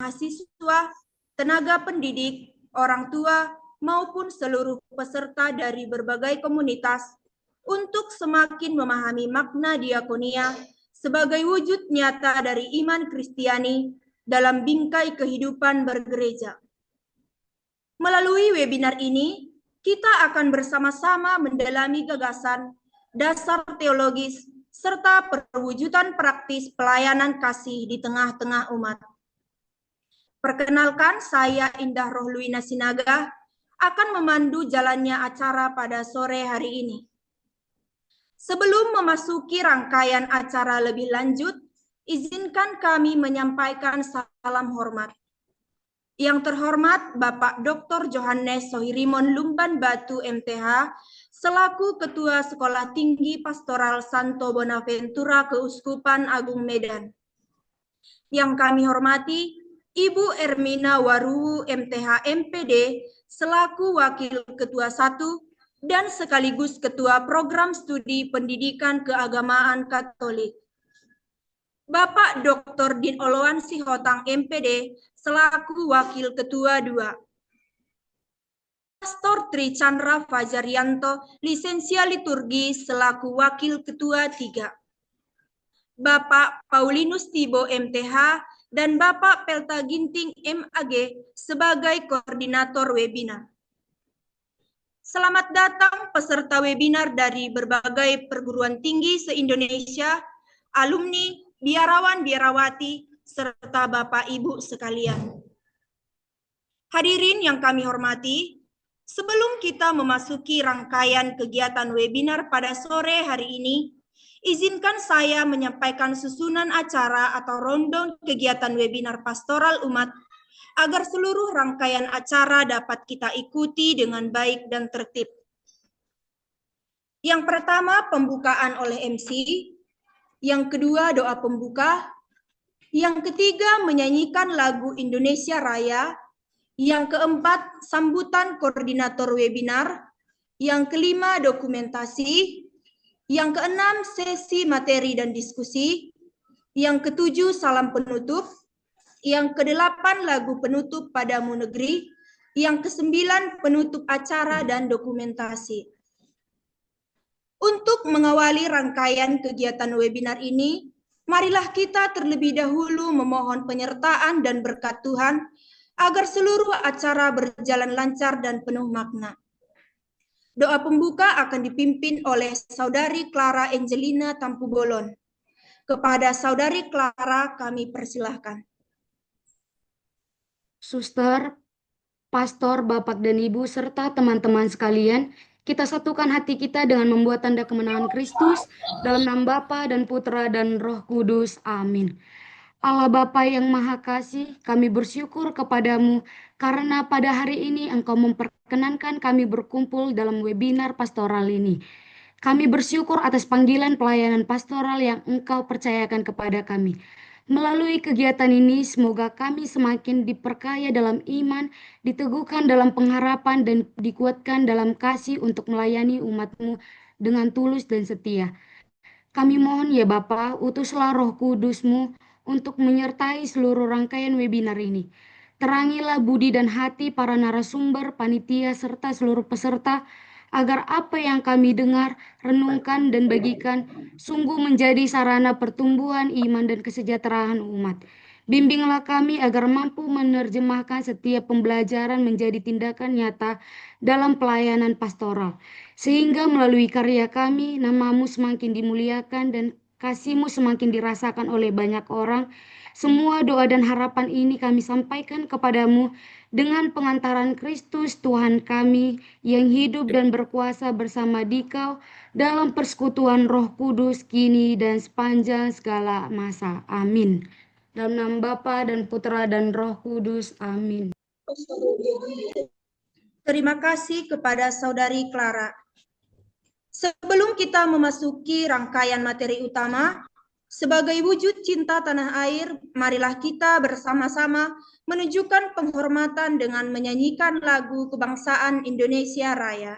mahasiswa, tenaga pendidik, orang tua, maupun seluruh peserta dari berbagai komunitas untuk semakin memahami makna diakonia sebagai wujud nyata dari iman Kristiani dalam bingkai kehidupan bergereja. Melalui webinar ini, kita akan bersama-sama mendalami gagasan, dasar teologis, serta perwujudan praktis pelayanan kasih di tengah-tengah umat. Perkenalkan, saya Indah Rohluina Sinaga akan memandu jalannya acara pada sore hari ini. Sebelum memasuki rangkaian acara lebih lanjut, izinkan kami menyampaikan salam hormat. Yang terhormat Bapak Dr. Johannes Sohirimon Lumban Batu MTH, selaku Ketua Sekolah Tinggi Pastoral Santo Bonaventura Keuskupan Agung Medan. Yang kami hormati Ibu Ermina Waruwu MTH MPD, selaku Wakil Ketua 1 dan sekaligus Ketua Program Studi Pendidikan Keagamaan Katolik. Bapak Dr. Din Oloan Sihotang MPD, selaku Wakil Ketua 2. Pastor Tri Chandra Fajaryanto, Lisensia Liturgi, selaku Wakil Ketua 3. Bapak Paulinus Tibo MTH dan Bapak Pelta Ginting MAG sebagai Koordinator Webinar. Selamat datang peserta webinar dari berbagai perguruan tinggi se-Indonesia, alumni, biarawan-biarawati, serta Bapak Ibu sekalian. Hadirin yang kami hormati, sebelum kita memasuki rangkaian kegiatan webinar pada sore hari ini, izinkan saya menyampaikan susunan acara atau rundown kegiatan webinar pastoral umat agar seluruh rangkaian acara dapat kita ikuti dengan baik dan tertib. Yang pertama, pembukaan oleh MC. Yang kedua, doa pembuka. Yang ketiga, menyanyikan lagu Indonesia Raya. Yang keempat, sambutan koordinator webinar. Yang kelima, dokumentasi. Yang keenam, sesi materi dan diskusi. Yang ketujuh, salam penutup. Yang kedelapan, lagu penutup Padamu Negeri. Yang kesembilan, penutup acara dan dokumentasi. Untuk mengawali rangkaian kegiatan webinar ini, marilah kita terlebih dahulu memohon penyertaan dan berkat Tuhan agar seluruh acara berjalan lancar dan penuh makna. Doa pembuka akan dipimpin oleh Saudari Clara Angelina Tampubolon. Kepada Saudari Clara kami persilahkan. Suster, pastor, Bapak dan Ibu, serta teman-teman sekalian, kita satukan hati kita dengan membuat tanda kemenangan Kristus dalam nama Bapa dan Putra dan Roh Kudus. Amin. Allah Bapa yang Maha Kasih, kami bersyukur kepadamu karena pada hari ini Engkau memperkenankan kami berkumpul dalam webinar pastoral ini. Kami bersyukur atas panggilan pelayanan pastoral yang Engkau percayakan kepada kami. Melalui kegiatan ini, semoga kami semakin diperkaya dalam iman, diteguhkan dalam pengharapan, dan dikuatkan dalam kasih untuk melayani umat-Mu dengan tulus dan setia. Kami mohon ya Bapa, utuslah Roh Kudus-Mu untuk menyertai seluruh rangkaian webinar ini. Terangilah budi dan hati para narasumber, panitia, serta seluruh peserta, agar apa yang kami dengar, renungkan, dan bagikan sungguh menjadi sarana pertumbuhan iman dan kesejahteraan umat. Bimbinglah kami agar mampu menerjemahkan setiap pembelajaran menjadi tindakan nyata dalam pelayanan pastoral, sehingga melalui karya kami, nama-Mu semakin dimuliakan dan kasih-Mu semakin dirasakan oleh banyak orang. Semua doa dan harapan ini kami sampaikan kepadamu dengan pengantaran Kristus Tuhan kami yang hidup dan berkuasa bersama Dikau dalam persekutuan Roh Kudus kini dan sepanjang segala masa. Amin. Dalam nama Bapa dan Putra dan Roh Kudus. Amin. Terima kasih kepada Saudari Clara. Sebelum kita memasuki rangkaian materi utama, sebagai wujud cinta tanah air, marilah kita bersama-sama menunjukkan penghormatan dengan menyanyikan lagu kebangsaan Indonesia Raya.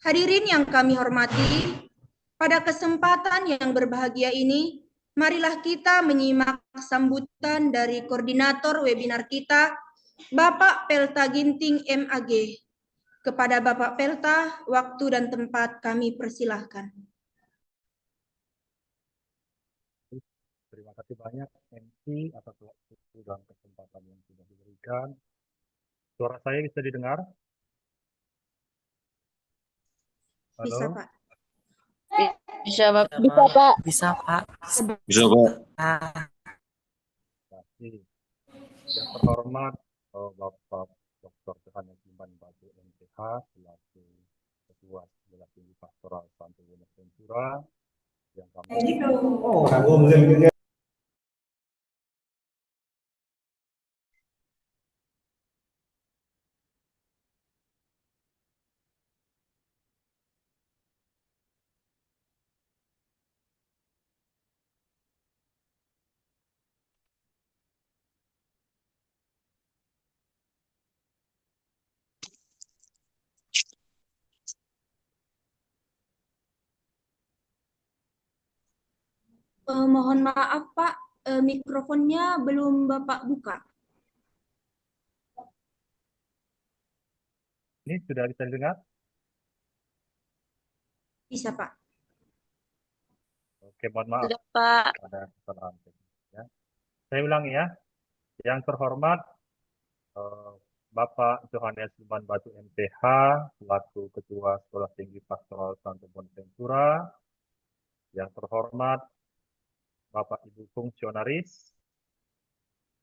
Hadirin yang kami hormati, pada kesempatan yang berbahagia ini, marilah kita menyimak sambutan dari koordinator webinar kita, Bapak Pelta Ginting MAG. Kepada Bapak Pelta, waktu dan tempat kami persilahkan. Terima kasih banyak MC atas waktu dan kesempatan yang sudah diberikan. Suara saya bisa didengar? Halo? Bisa, Pak. Bisa, Pak. Bisa, Pak. Bisa, Pak. Bisa, Pak. Terima kasih. Yang terhormat Bapak Dr. Johannes Iman Batu MPH selaku Ketua Sekolah Tinggi Pastoral Santo Bonaventura yang kami Mohon maaf, Pak, mikrofonnya belum Bapak buka. ini sudah bisa didengar? Bisa, Pak. Oke, mohon maaf Sudah, Pak. ada kesalahan teknis ya. Saya ulangi ya. Yang terhormat Bapak Johannes Iman Batu MPH selaku Ketua Sekolah Tinggi Pastoral Santo Bonaventura. Yang terhormat Bapak Ibu Fungsionaris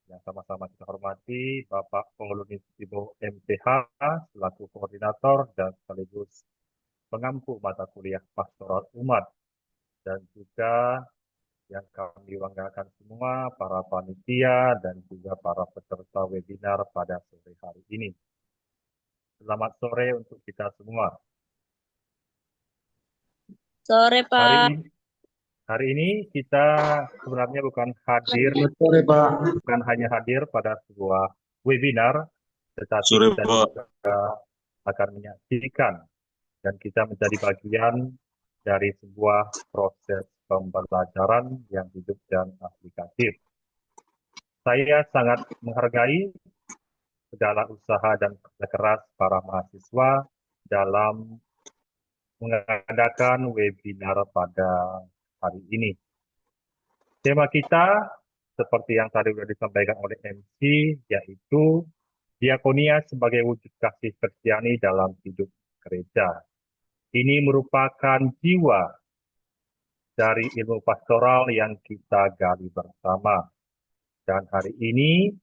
yang sama-sama kita hormati, Bapak Pengelunit Ibu MPH selaku koordinator dan sekaligus pengampu mata kuliah Pastoral Umat, dan juga yang kami banggakan semua, para panitia dan juga para peserta webinar pada sore hari ini. Selamat sore untuk kita semua. Sore, Pak. Hari ini kita sebenarnya bukan hanya hadir pada sebuah webinar, tetapi Sore, kita Pak. juga akan menyaksikan dan kita menjadi bagian dari sebuah proses pembelajaran yang hidup dan aplikatif. Saya sangat menghargai segala usaha dan kerja keras para mahasiswa dalam mengadakan webinar pada hari ini. Tema kita seperti yang tadi sudah disampaikan oleh MC, yaitu diakonia sebagai wujud kasih Kristiani dalam hidup gereja. Ini merupakan jiwa dari ilmu pastoral yang kita gali bersama. Dan hari ini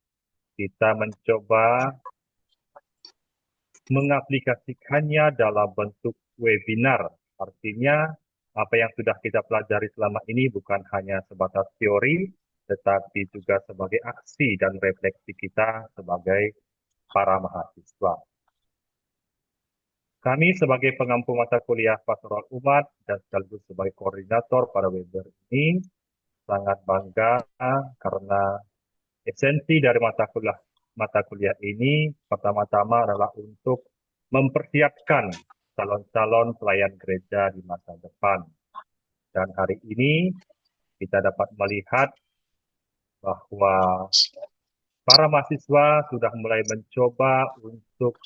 kita mencoba mengaplikasikannya dalam bentuk webinar. Artinya apa yang sudah kita pelajari selama ini bukan hanya sebatas teori, tetapi juga sebagai aksi dan refleksi kita sebagai para mahasiswa. Kami sebagai pengampu mata kuliah Pastoral Umat dan sekaligus sebagai koordinator pada webinar ini sangat bangga karena esensi dari mata kuliah ini pertama-tama adalah untuk mempersiapkan calon-calon pelayan gereja di masa depan. Dan hari ini kita dapat melihat bahwa para mahasiswa sudah mulai mencoba untuk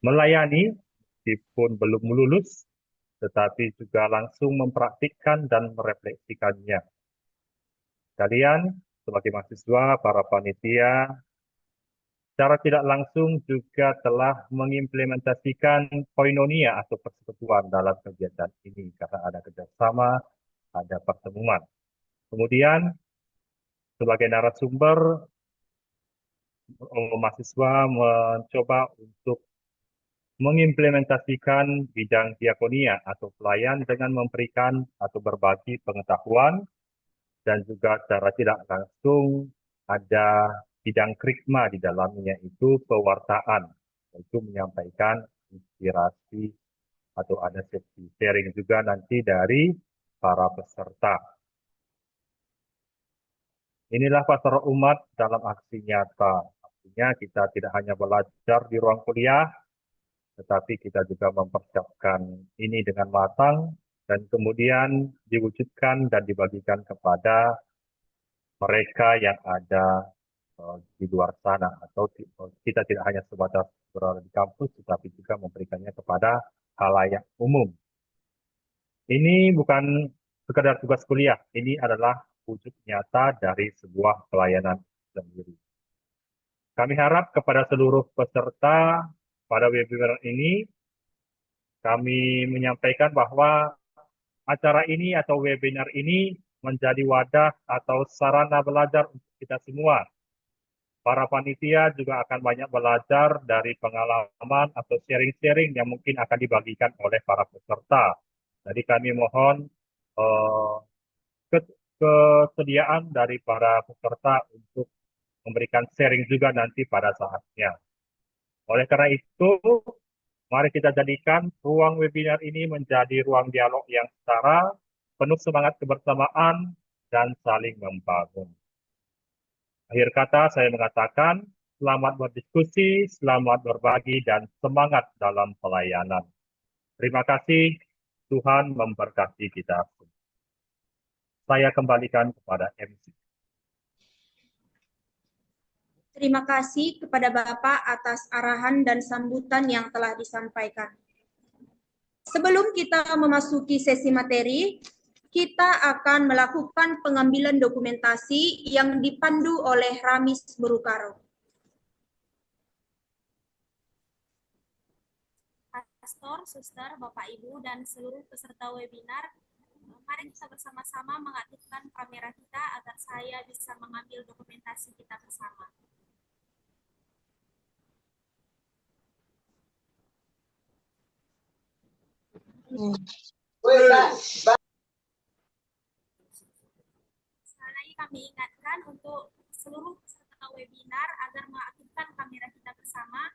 melayani, meskipun belum lulus, tetapi juga langsung mempraktikkan dan merefleksikannya. Kalian sebagai mahasiswa, para panitia, secara tidak langsung juga telah mengimplementasikan koinonia atau persekutuan dalam kegiatan ini karena ada kerjasama, ada pertemuan. Kemudian sebagai narasumber, mahasiswa mencoba untuk mengimplementasikan bidang diakonia atau pelayan dengan memberikan atau berbagi pengetahuan, dan juga secara tidak langsung ada bidang krisma di dalamnya, itu pewartaan, yaitu menyampaikan inspirasi atau ada sesi sharing juga nanti dari para peserta. Inilah pastoral umat dalam aksi nyata. Artinya kita tidak hanya belajar di ruang kuliah, tetapi kita juga mempersiapkan ini dengan matang dan kemudian diwujudkan dan dibagikan kepada mereka yang ada di luar sana, atau kita tidak hanya sebatas berada di kampus, tetapi juga memberikannya kepada halayak umum. Ini bukan sekedar tugas kuliah, ini adalah wujud nyata dari sebuah pelayanan sendiri. Kami harap kepada seluruh peserta pada webinar ini, kami menyampaikan bahwa acara ini atau webinar ini menjadi wadah atau sarana belajar untuk kita semua. Para panitia juga akan banyak belajar dari pengalaman atau sharing-sharing yang mungkin akan dibagikan oleh para peserta. Jadi kami mohon eh, kesediaan dari para peserta untuk memberikan sharing juga nanti pada saatnya. Oleh karena itu, mari kita jadikan ruang webinar ini menjadi ruang dialog yang setara, penuh semangat kebersamaan, dan saling membangun. Akhir kata, saya mengatakan selamat berdiskusi, selamat berbagi, dan semangat dalam pelayanan. Terima kasih, Tuhan memberkati kita. Saya kembalikan kepada MC. Terima kasih kepada Bapak atas arahan dan sambutan yang telah disampaikan. Sebelum kita memasuki sesi materi, kita akan melakukan pengambilan dokumentasi yang dipandu oleh Ramis Berukaro. Pastor, Suster, Bapak, Ibu, dan seluruh peserta webinar, mari kita bersama-sama mengaktifkan kamera kita agar saya bisa mengambil dokumentasi kita bersama. Sekali lagi kami ingatkan untuk seluruh peserta webinar agar mengaktifkan kamera kita bersama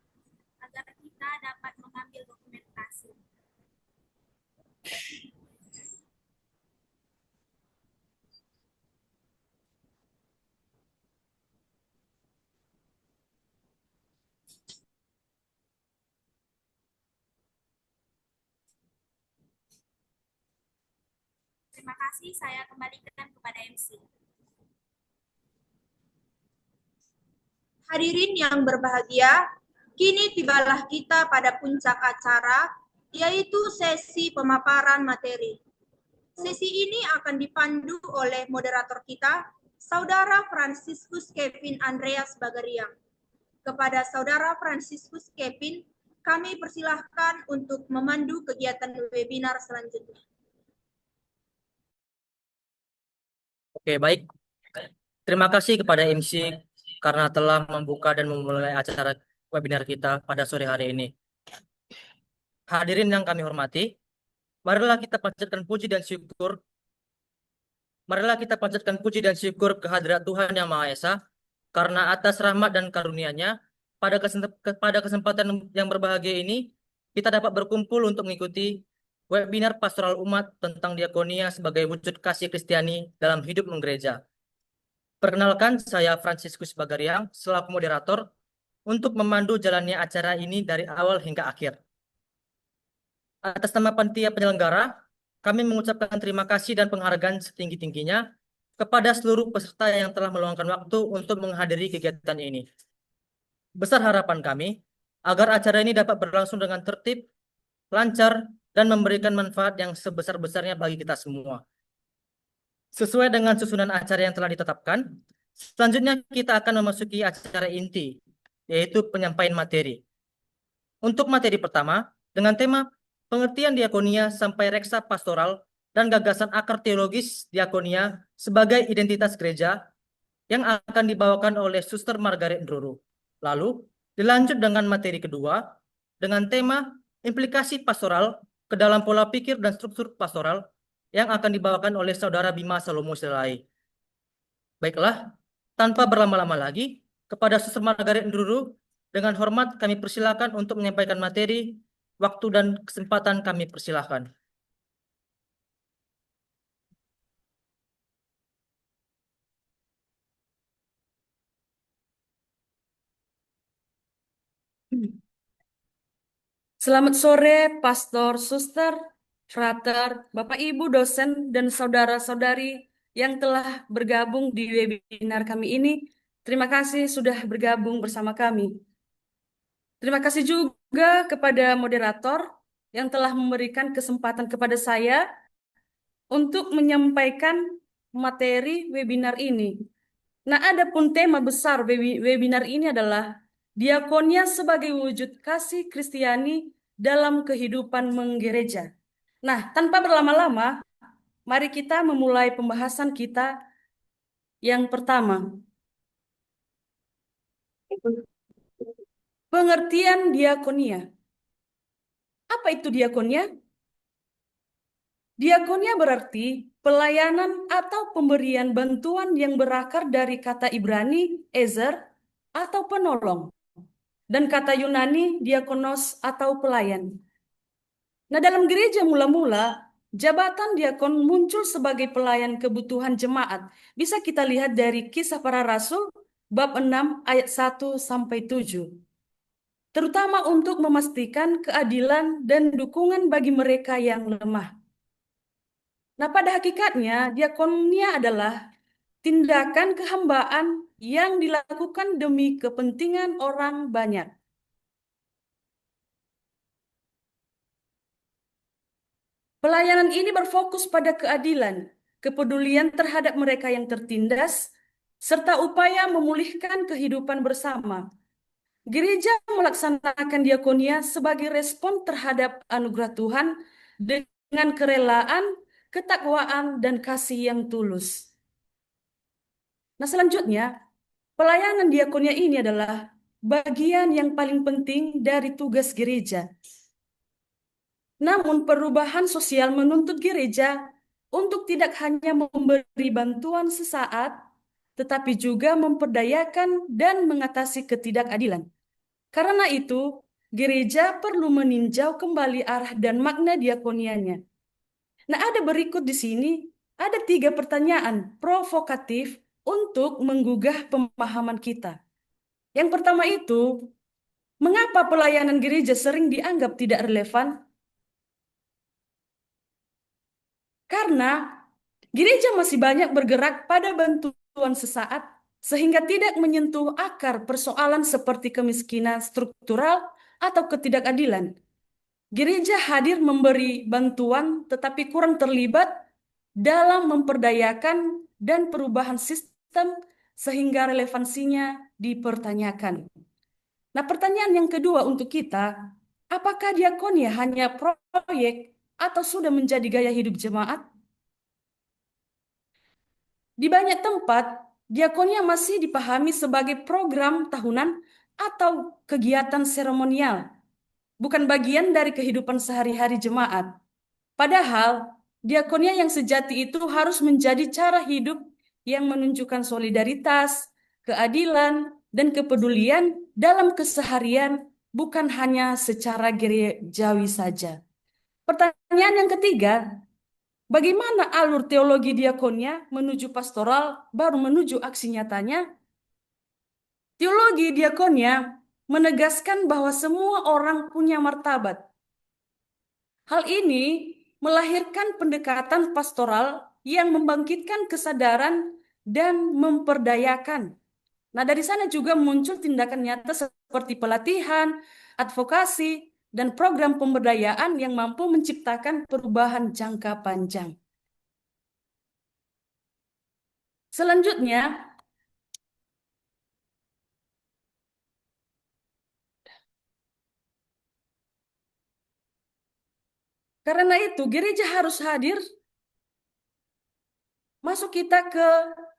agar kita dapat mengambil dokumentasi. Terima kasih, saya kembalikan kepada MC. Hadirin yang berbahagia, kini tibalah kita pada puncak acara, yaitu sesi pemaparan materi. Sesi ini akan dipandu oleh moderator kita, Saudara Fransiskus Kevin Andreas Bagariang. Kepada Saudara Fransiskus Kevin, kami persilahkan untuk memandu kegiatan webinar selanjutnya. Oke, baik. Terima kasih kepada MC karena telah membuka dan memulai acara webinar kita pada sore hari ini. Hadirin yang kami hormati, marilah kita panjatkan puji dan syukur. Marilah kita panjatkan puji dan syukur kehadirat Tuhan Yang Maha Esa, karena atas rahmat dan karunia-Nya, pada kesempatan yang berbahagia ini, kita dapat berkumpul untuk mengikuti webinar pastoral umat tentang diakonia sebagai wujud kasih Kristiani dalam hidup menggereja. Perkenalkan, saya Fransiskus Bagariang selaku moderator untuk memandu jalannya acara ini dari awal hingga akhir. Atas nama panitia penyelenggara, kami mengucapkan terima kasih dan penghargaan setinggi-tingginya kepada seluruh peserta yang telah meluangkan waktu untuk menghadiri kegiatan ini. Besar harapan kami agar acara ini dapat berlangsung dengan tertib, lancar, dan memberikan manfaat yang sebesar-besarnya bagi kita semua. Sesuai dengan susunan acara yang telah ditetapkan, selanjutnya kita akan memasuki acara inti, yaitu penyampaian materi. Untuk materi pertama, dengan tema pengertian diakonia sampai reksa pastoral dan gagasan akar teologis diakonia sebagai identitas gereja yang akan dibawakan oleh Suster Margaret Ndruru. Lalu, dilanjut dengan materi kedua, dengan tema implikasi pastoral ke dalam pola pikir dan struktur pastoral yang akan dibawakan oleh Saudara Bima Salomo Silai. Baiklah, tanpa berlama-lama lagi, kepada Suster Margaret Ndruru, dengan hormat kami persilakan untuk menyampaikan materi, waktu dan kesempatan kami persilakan. Selamat sore, Pastor, Suster, Frater, Bapak Ibu dosen, dan saudara-saudari yang telah bergabung di webinar kami ini. Terima kasih sudah bergabung bersama kami. Terima kasih juga kepada moderator yang telah memberikan kesempatan kepada saya untuk menyampaikan materi webinar ini. Nah, adapun tema besar webinar ini adalah diakonia sebagai wujud kasih Kristiani dalam kehidupan menggereja. Nah, tanpa berlama-lama, mari kita memulai pembahasan kita yang pertama. Pengertian diakonia. Apa itu diakonia? Diakonia berarti pelayanan atau pemberian bantuan yang berakar dari kata Ibrani, ezer, atau penolong, dan kata Yunani, diakonos, atau pelayan. Nah, dalam gereja mula-mula, jabatan diakon muncul sebagai pelayan kebutuhan jemaat. Bisa kita lihat dari Kisah Para Rasul, bab 6, ayat 1-7. Terutama untuk memastikan keadilan dan dukungan bagi mereka yang lemah. Nah, pada hakikatnya, diakonia adalah tindakan kehambaan yang dilakukan demi kepentingan orang banyak. Pelayanan ini berfokus pada keadilan, kepedulian terhadap mereka yang tertindas, serta upaya memulihkan kehidupan bersama. Gereja melaksanakan diakonia sebagai respon terhadap anugerah Tuhan dengan kerelaan, ketakwaan, dan kasih yang tulus. Nah, selanjutnya, pelayanan diakonia ini adalah bagian yang paling penting dari tugas gereja. Namun perubahan sosial menuntut gereja untuk tidak hanya memberi bantuan sesaat, tetapi juga memperdayakan dan mengatasi ketidakadilan. Karena itu, gereja perlu meninjau kembali arah dan makna diakonianya. Nah, ada berikut di sini, ada 3 pertanyaan provokatif untuk menggugah pemahaman kita. Yang pertama itu, mengapa pelayanan gereja sering dianggap tidak relevan? Karena gereja masih banyak bergerak pada bantuan sesaat, sehingga tidak menyentuh akar persoalan seperti kemiskinan struktural atau ketidakadilan. Gereja hadir memberi bantuan, tetapi kurang terlibat dalam memperdayakan dan perubahan sistem, sehingga relevansinya dipertanyakan. Nah, pertanyaan yang kedua untuk kita, apakah diakonia hanya proyek atau sudah menjadi gaya hidup jemaat? Di banyak tempat, diakonia masih dipahami sebagai program tahunan atau kegiatan seremonial, bukan bagian dari kehidupan sehari-hari jemaat. Padahal, diakonia yang sejati itu harus menjadi cara hidup yang menunjukkan solidaritas, keadilan, dan kepedulian dalam keseharian, bukan hanya secara gerejawi saja. Pertanyaan yang ketiga, bagaimana alur teologi diakonia menuju pastoral baru menuju aksi nyatanya? Teologi diakonia menegaskan bahwa semua orang punya martabat. Hal ini melahirkan pendekatan pastoral yang membangkitkan kesadaran dan memperdayakan. Nah, dari sana juga muncul tindakan nyata seperti pelatihan, advokasi, dan program pemberdayaan yang mampu menciptakan perubahan jangka panjang. Selanjutnya, karena itu gereja harus hadir. Masuk kita ke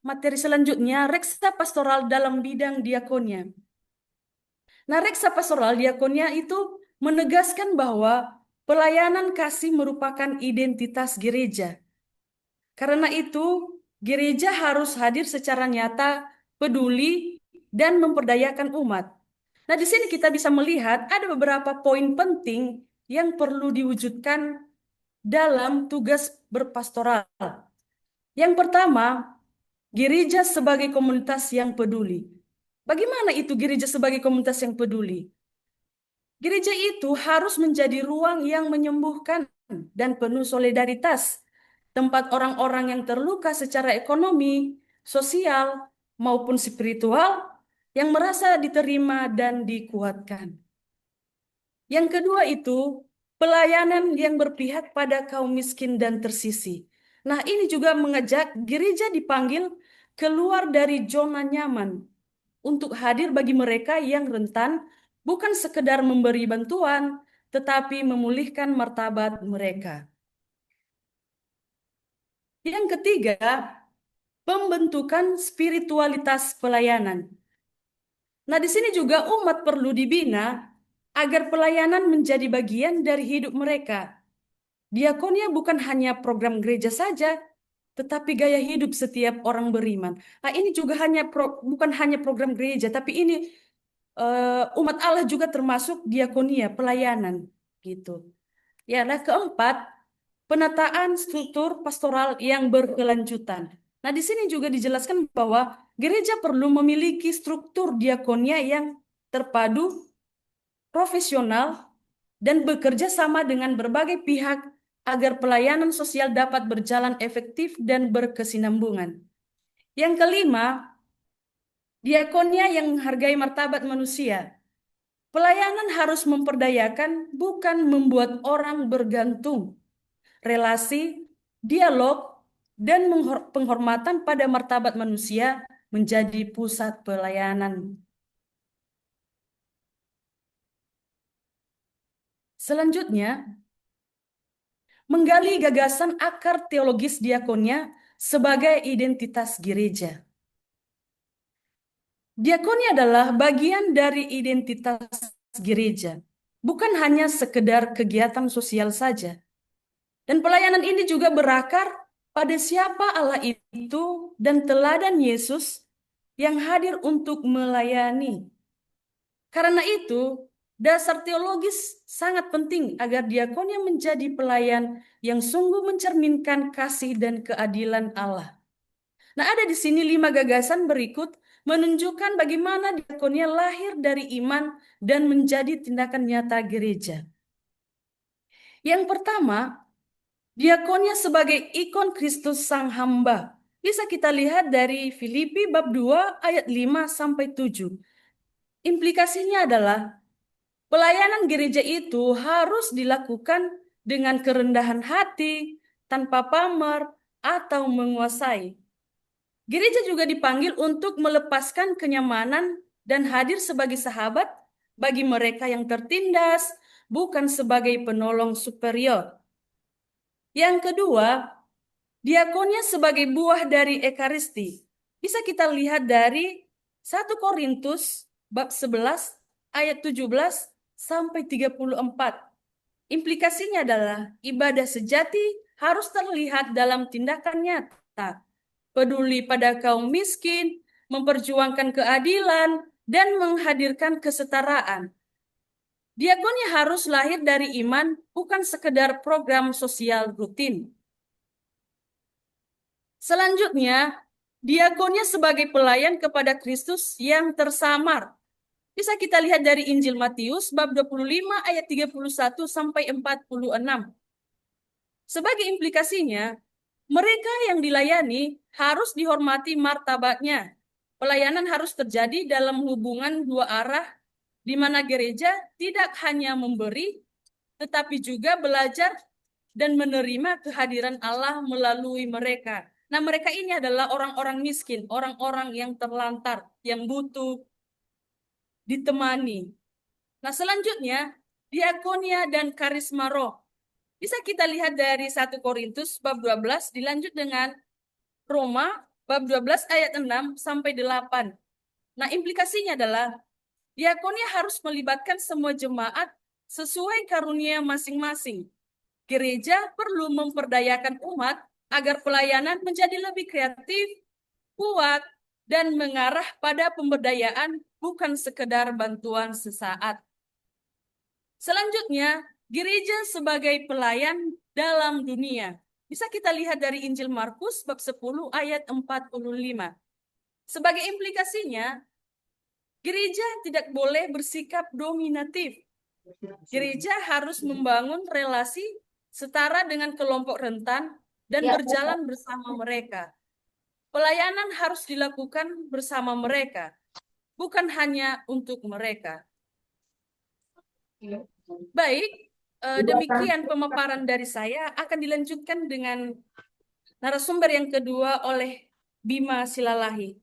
materi selanjutnya, reksa pastoral dalam bidang diakonia. Nah, reksa pastoral diakonia itu menegaskan bahwa pelayanan kasih merupakan identitas gereja. Karena itu, gereja harus hadir secara nyata, peduli, dan memperdayakan umat. Nah, di sini kita bisa melihat ada beberapa poin penting yang perlu diwujudkan dalam tugas berpastoral. Yang pertama, gereja sebagai komunitas yang peduli. Bagaimana itu gereja sebagai komunitas yang peduli? Gereja itu harus menjadi ruang yang menyembuhkan dan penuh solidaritas, tempat orang-orang yang terluka secara ekonomi, sosial, maupun spiritual yang merasa diterima dan dikuatkan. Yang kedua itu pelayanan yang berpihak pada kaum miskin dan tersisih. Nah, ini juga mengajak gereja dipanggil keluar dari zona nyaman untuk hadir bagi mereka yang rentan, bukan sekedar memberi bantuan, tetapi memulihkan martabat mereka. Yang ketiga, pembentukan spiritualitas pelayanan. Nah, di sini juga umat perlu dibina agar pelayanan menjadi bagian dari hidup mereka. Diakonia bukan hanya program gereja saja, tetapi gaya hidup setiap orang beriman. Nah, ini juga bukan hanya program gereja, tapi ini umat Allah juga termasuk diakonia, pelayanan, gitu. Ya, nah keempat, penataan struktur pastoral yang berkelanjutan. Nah, di sini juga dijelaskan bahwa gereja perlu memiliki struktur diakonia yang terpadu, profesional, dan bekerja sama dengan berbagai pihak agar pelayanan sosial dapat berjalan efektif dan berkesinambungan. Yang kelima, diakonia yang menghargai martabat manusia. Pelayanan harus memperdayakan, bukan membuat orang bergantung. Relasi, dialog, dan penghormatan pada martabat manusia menjadi pusat pelayanan. Selanjutnya, menggali gagasan akar teologis diakonia sebagai identitas gereja. Diakonia adalah bagian dari identitas gereja, bukan hanya sekedar kegiatan sosial saja. Dan pelayanan ini juga berakar pada siapa Allah itu dan teladan Yesus yang hadir untuk melayani. Karena itu, dasar teologis sangat penting agar diakonia menjadi pelayan yang sungguh mencerminkan kasih dan keadilan Allah. Nah, ada di sini 5 gagasan berikut menunjukkan bagaimana diakonia lahir dari iman dan menjadi tindakan nyata gereja. Yang pertama, diakonia sebagai ikon Kristus Sang Hamba. Bisa kita lihat dari Filipi bab 2 ayat 5 sampai 7. Implikasinya adalah pelayanan gereja itu harus dilakukan dengan kerendahan hati, tanpa pamer atau menguasai. Gereja juga dipanggil untuk melepaskan kenyamanan dan hadir sebagai sahabat bagi mereka yang tertindas, bukan sebagai penolong superior. Yang kedua, diakonia sebagai buah dari Ekaristi. Bisa kita lihat dari 1 Korintus bab 11 ayat 17 sampai 34. Implikasinya adalah ibadah sejati harus terlihat dalam tindakan nyata, peduli pada kaum miskin, memperjuangkan keadilan, dan menghadirkan kesetaraan. Diakonia harus lahir dari iman, bukan sekedar program sosial rutin. Selanjutnya, diakonia sebagai pelayan kepada Kristus yang tersamar. Bisa kita lihat dari Injil Matius bab 25 ayat 31 sampai 46. Sebagai implikasinya, mereka yang dilayani harus dihormati martabatnya. Pelayanan harus terjadi dalam hubungan dua arah, di mana gereja tidak hanya memberi, tetapi juga belajar dan menerima kehadiran Allah melalui mereka. Nah, mereka ini adalah orang-orang miskin, orang-orang yang terlantar, yang butuh ditemani. Nah, selanjutnya, diakonia dan karisma roh. Bisa kita lihat dari 1 Korintus bab 12 dilanjut dengan Roma bab 12 ayat 6 sampai 8. Nah, implikasinya adalah diakonia harus melibatkan semua jemaat sesuai karunia masing-masing. Gereja perlu memperdayakan umat agar pelayanan menjadi lebih kreatif, kuat, dan mengarah pada pemberdayaan, bukan sekedar bantuan sesaat. Selanjutnya, gereja sebagai pelayan dalam dunia. Bisa kita lihat dari Injil Markus bab 10 ayat 45. Sebagai implikasinya, gereja tidak boleh bersikap dominatif, Gereja harus membangun relasi setara dengan kelompok rentan dan berjalan bersama mereka. Pelayanan harus dilakukan bersama mereka, bukan hanya untuk mereka. Baik, demikian pemaparan dari saya. Akan dilanjutkan dengan narasumber yang kedua oleh Bima Silalahi.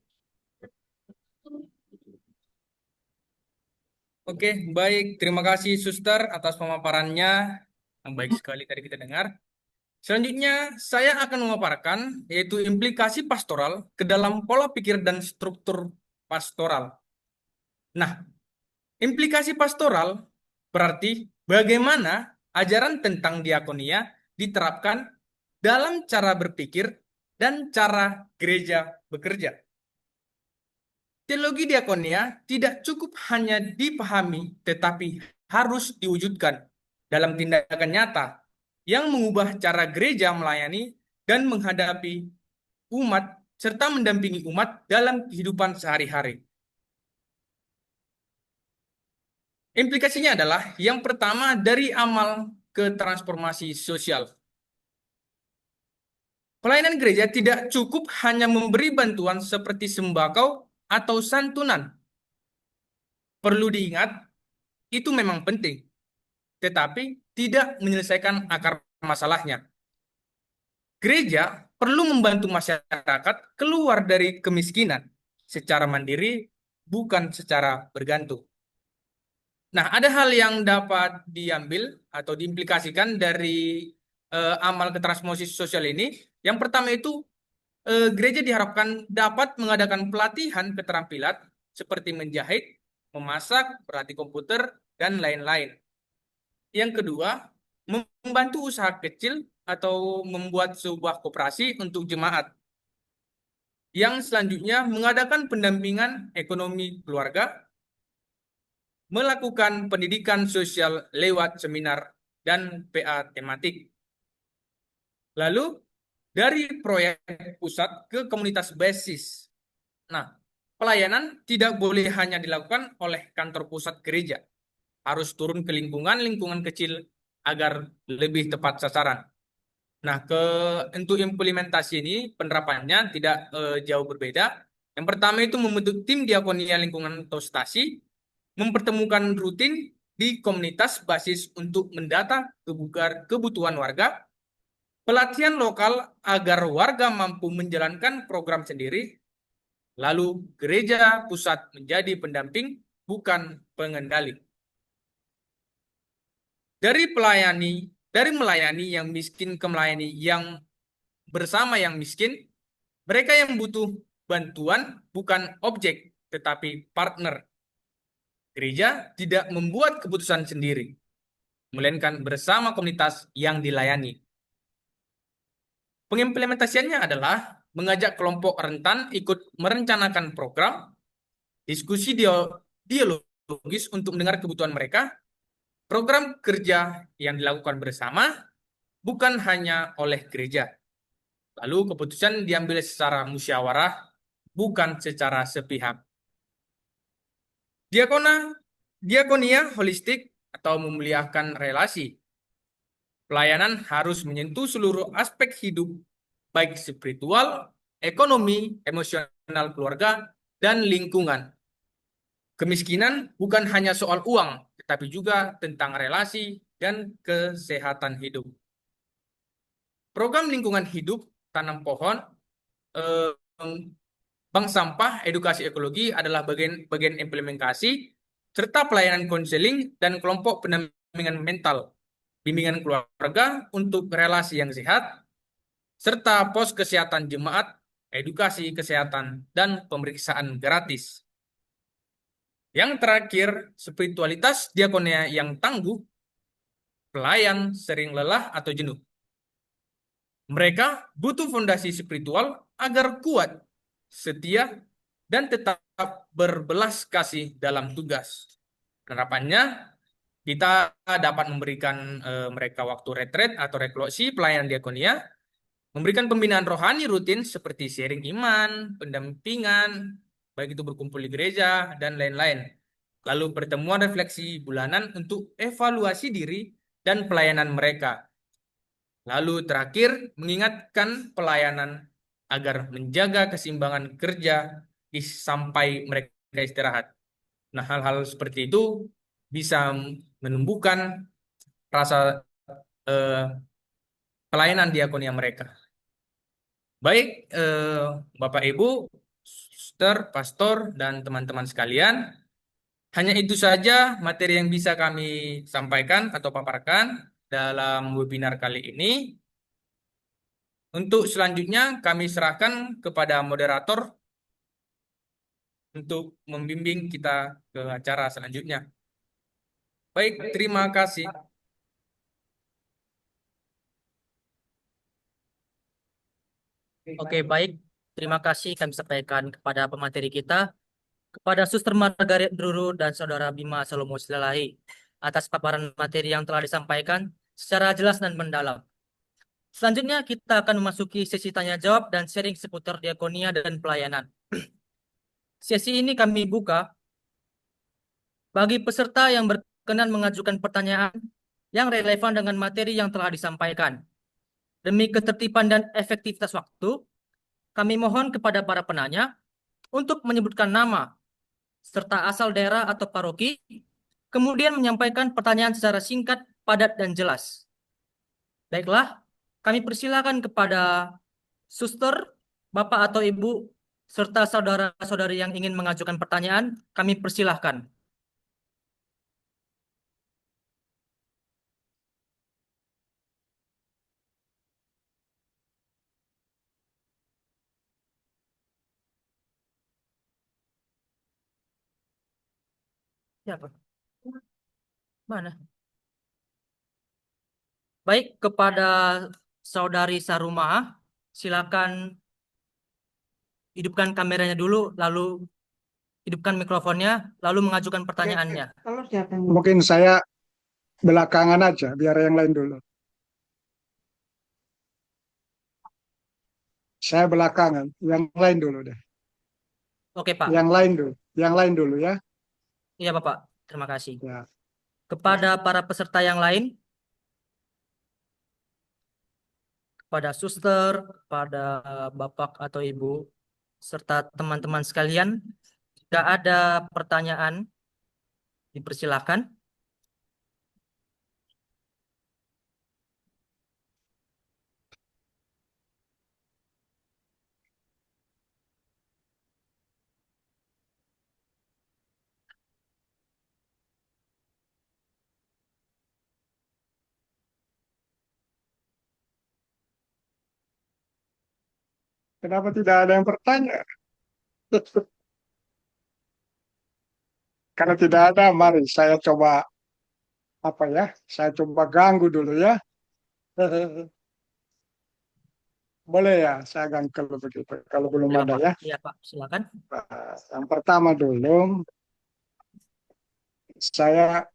Oke, baik. Terima kasih Suster atas pemaparannya. Yang baik sekali tadi kita dengar. Selanjutnya, saya akan memaparkan yaitu implikasi pastoral ke dalam pola pikir dan struktur pastoral. Nah, implikasi pastoral berarti bagaimana ajaran tentang diakonia diterapkan dalam cara berpikir dan cara gereja bekerja. Teologi diakonia tidak cukup hanya dipahami, tetapi harus diwujudkan dalam tindakan nyata yang mengubah cara gereja melayani dan menghadapi umat serta mendampingi umat dalam kehidupan sehari-hari. Implikasinya adalah yang pertama dari amal ke transformasi sosial. Pelayanan gereja tidak cukup hanya memberi bantuan seperti sembako atau santunan. Perlu diingat, itu memang penting, tetapi tidak menyelesaikan akar masalahnya. Gereja perlu membantu masyarakat keluar dari kemiskinan secara mandiri, bukan secara bergantung. Nah, ada hal yang dapat diambil atau diimplikasikan dari amal ke transformasi sosial ini. Yang pertama itu, gereja diharapkan dapat mengadakan pelatihan keterampilan seperti menjahit, memasak, berlatih komputer, dan lain-lain. Yang kedua, membantu usaha kecil atau membuat sebuah koperasi untuk jemaat. Yang selanjutnya, mengadakan pendampingan ekonomi keluarga, melakukan pendidikan sosial lewat seminar dan PA tematik. Lalu, dari proyek pusat ke komunitas basis. Nah, pelayanan tidak boleh hanya dilakukan oleh kantor pusat gereja. Harus turun ke lingkungan kecil agar lebih tepat sasaran. Nah, untuk implementasi ini penerapannya tidak jauh berbeda. Yang pertama itu membentuk tim diakonia lingkungan atau stasi, mempertemukan rutin di komunitas basis untuk mendata kebutuhan warga, pelatihan lokal agar warga mampu menjalankan program sendiri, lalu gereja pusat menjadi pendamping, bukan pengendali. Dari melayani yang miskin ke melayani yang bersama yang miskin, mereka yang butuh bantuan bukan objek, tetapi partner. Gereja tidak membuat keputusan sendiri, melainkan bersama komunitas yang dilayani. Pengimplementasiannya adalah mengajak kelompok rentan ikut merencanakan program, diskusi dialogis untuk mendengar kebutuhan mereka, program kerja yang dilakukan bersama, bukan hanya oleh gereja. Lalu keputusan diambil secara musyawarah, bukan secara sepihak. Diakonia holistik atau memuliakan relasi. Pelayanan harus menyentuh seluruh aspek hidup, baik spiritual, ekonomi, emosional keluarga, dan lingkungan. Kemiskinan bukan hanya soal uang, tetapi juga tentang relasi dan kesehatan hidup. Program lingkungan hidup, tanam pohon, bank sampah, edukasi ekologi adalah bagian implementasi, serta pelayanan konseling dan kelompok pendampingan mental, bimbingan keluarga untuk relasi yang sehat, serta pos kesehatan jemaat, edukasi kesehatan, dan pemeriksaan gratis. Yang terakhir, spiritualitas diakonia yang tangguh, pelayan sering lelah atau jenuh. Mereka butuh fondasi spiritual agar kuat, setia, dan tetap berbelas kasih dalam tugas. Harapannya, kita dapat memberikan mereka waktu retret atau reklosi pelayanan diakonia, memberikan pembinaan rohani rutin seperti sharing iman, pendampingan, baik itu berkumpul di gereja, dan lain-lain. lalu pertemuan refleksi bulanan untuk evaluasi diri dan pelayanan mereka. Lalu terakhir, mengingatkan pelayanan agar menjaga keseimbangan kerja sampai mereka istirahat. Nah, hal-hal seperti itu bisa menumbuhkan rasa pelayanan diakonia mereka. Baik, Bapak Ibu, suster, pastor, dan teman-teman sekalian, hanya itu saja materi yang bisa kami sampaikan atau paparkan dalam webinar kali ini. Untuk selanjutnya kami serahkan kepada moderator untuk membimbing kita ke acara selanjutnya. Baik, terima kasih. Oke, baik. Terima kasih kami sampaikan kepada pemateri kita, kepada Suster Margaret Druru dan Saudara Bima Salomo Silalahi atas paparan materi yang telah disampaikan secara jelas dan mendalam. Selanjutnya kita akan memasuki sesi tanya jawab dan sharing seputar diakonia dan pelayanan. Sesi ini kami buka bagi peserta yang berkenan mengajukan pertanyaan yang relevan dengan materi yang telah disampaikan. Demi ketertiban dan efektivitas waktu, kami mohon kepada para penanya untuk menyebutkan nama serta asal daerah atau paroki, kemudian menyampaikan pertanyaan secara singkat, padat, dan jelas. Baiklah, kami persilakan kepada suster, bapak atau ibu, serta saudara-saudari yang ingin mengajukan pertanyaan, kami persilahkan. Siapa? Mana? Baik, kepada saudari Saruma, silakan hidupkan kameranya dulu, lalu hidupkan mikrofonnya, lalu mengajukan pertanyaannya. Mungkin saya belakangan aja, biar yang lain dulu. Saya belakangan, yang lain dulu deh. Oke, Pak. Yang lain dulu ya. Iya, Bapak. Terima kasih. Ya. Kepada para peserta yang lain, kepada suster, kepada Bapak atau Ibu, serta teman-teman sekalian, jika ada pertanyaan, dipersilakan. Kenapa tidak ada yang bertanya? Kalau tidak ada, mari saya coba Saya coba ganggu dulu ya. Boleh ya, saya ganggu kalau begitu. Kalau belum Iya, ada Pak. ya. Iya, Pak. Silakan. Yang pertama dulu, saya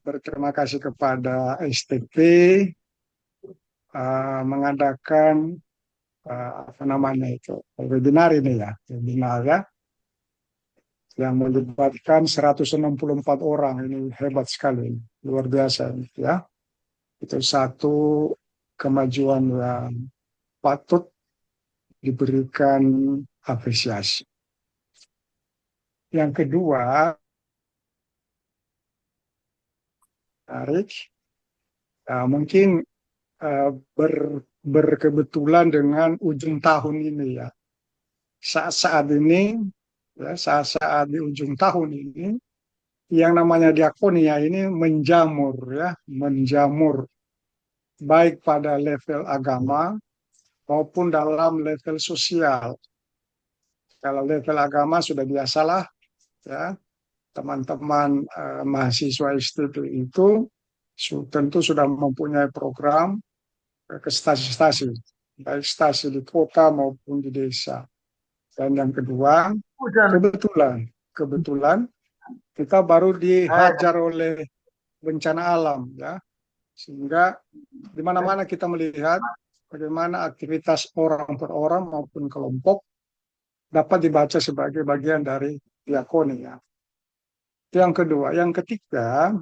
berterima kasih kepada STP mengadakan webinar ini ya, yang melibatkan 164 orang. Ini hebat sekali, luar biasa ya. Itu satu kemajuan yang patut diberikan apresiasi. Yang kedua, mungkin berkebetulan dengan ujung tahun ini ya. Saat-saat di ujung tahun ini, yang namanya diakonia ini menjamur baik pada level agama maupun dalam level sosial. Kalau level agama sudah biasalah ya, teman-teman mahasiswa STP itu tentu sudah mempunyai program ke stasi-stasi, baik stasi di kota maupun di desa. Dan yang kedua, kebetulan kita baru dihajar oleh bencana alam ya, sehingga di mana-mana kita melihat bagaimana aktivitas orang per orang maupun kelompok dapat dibaca sebagai bagian dari diakoni ya. Itu yang kedua. Yang ketiga,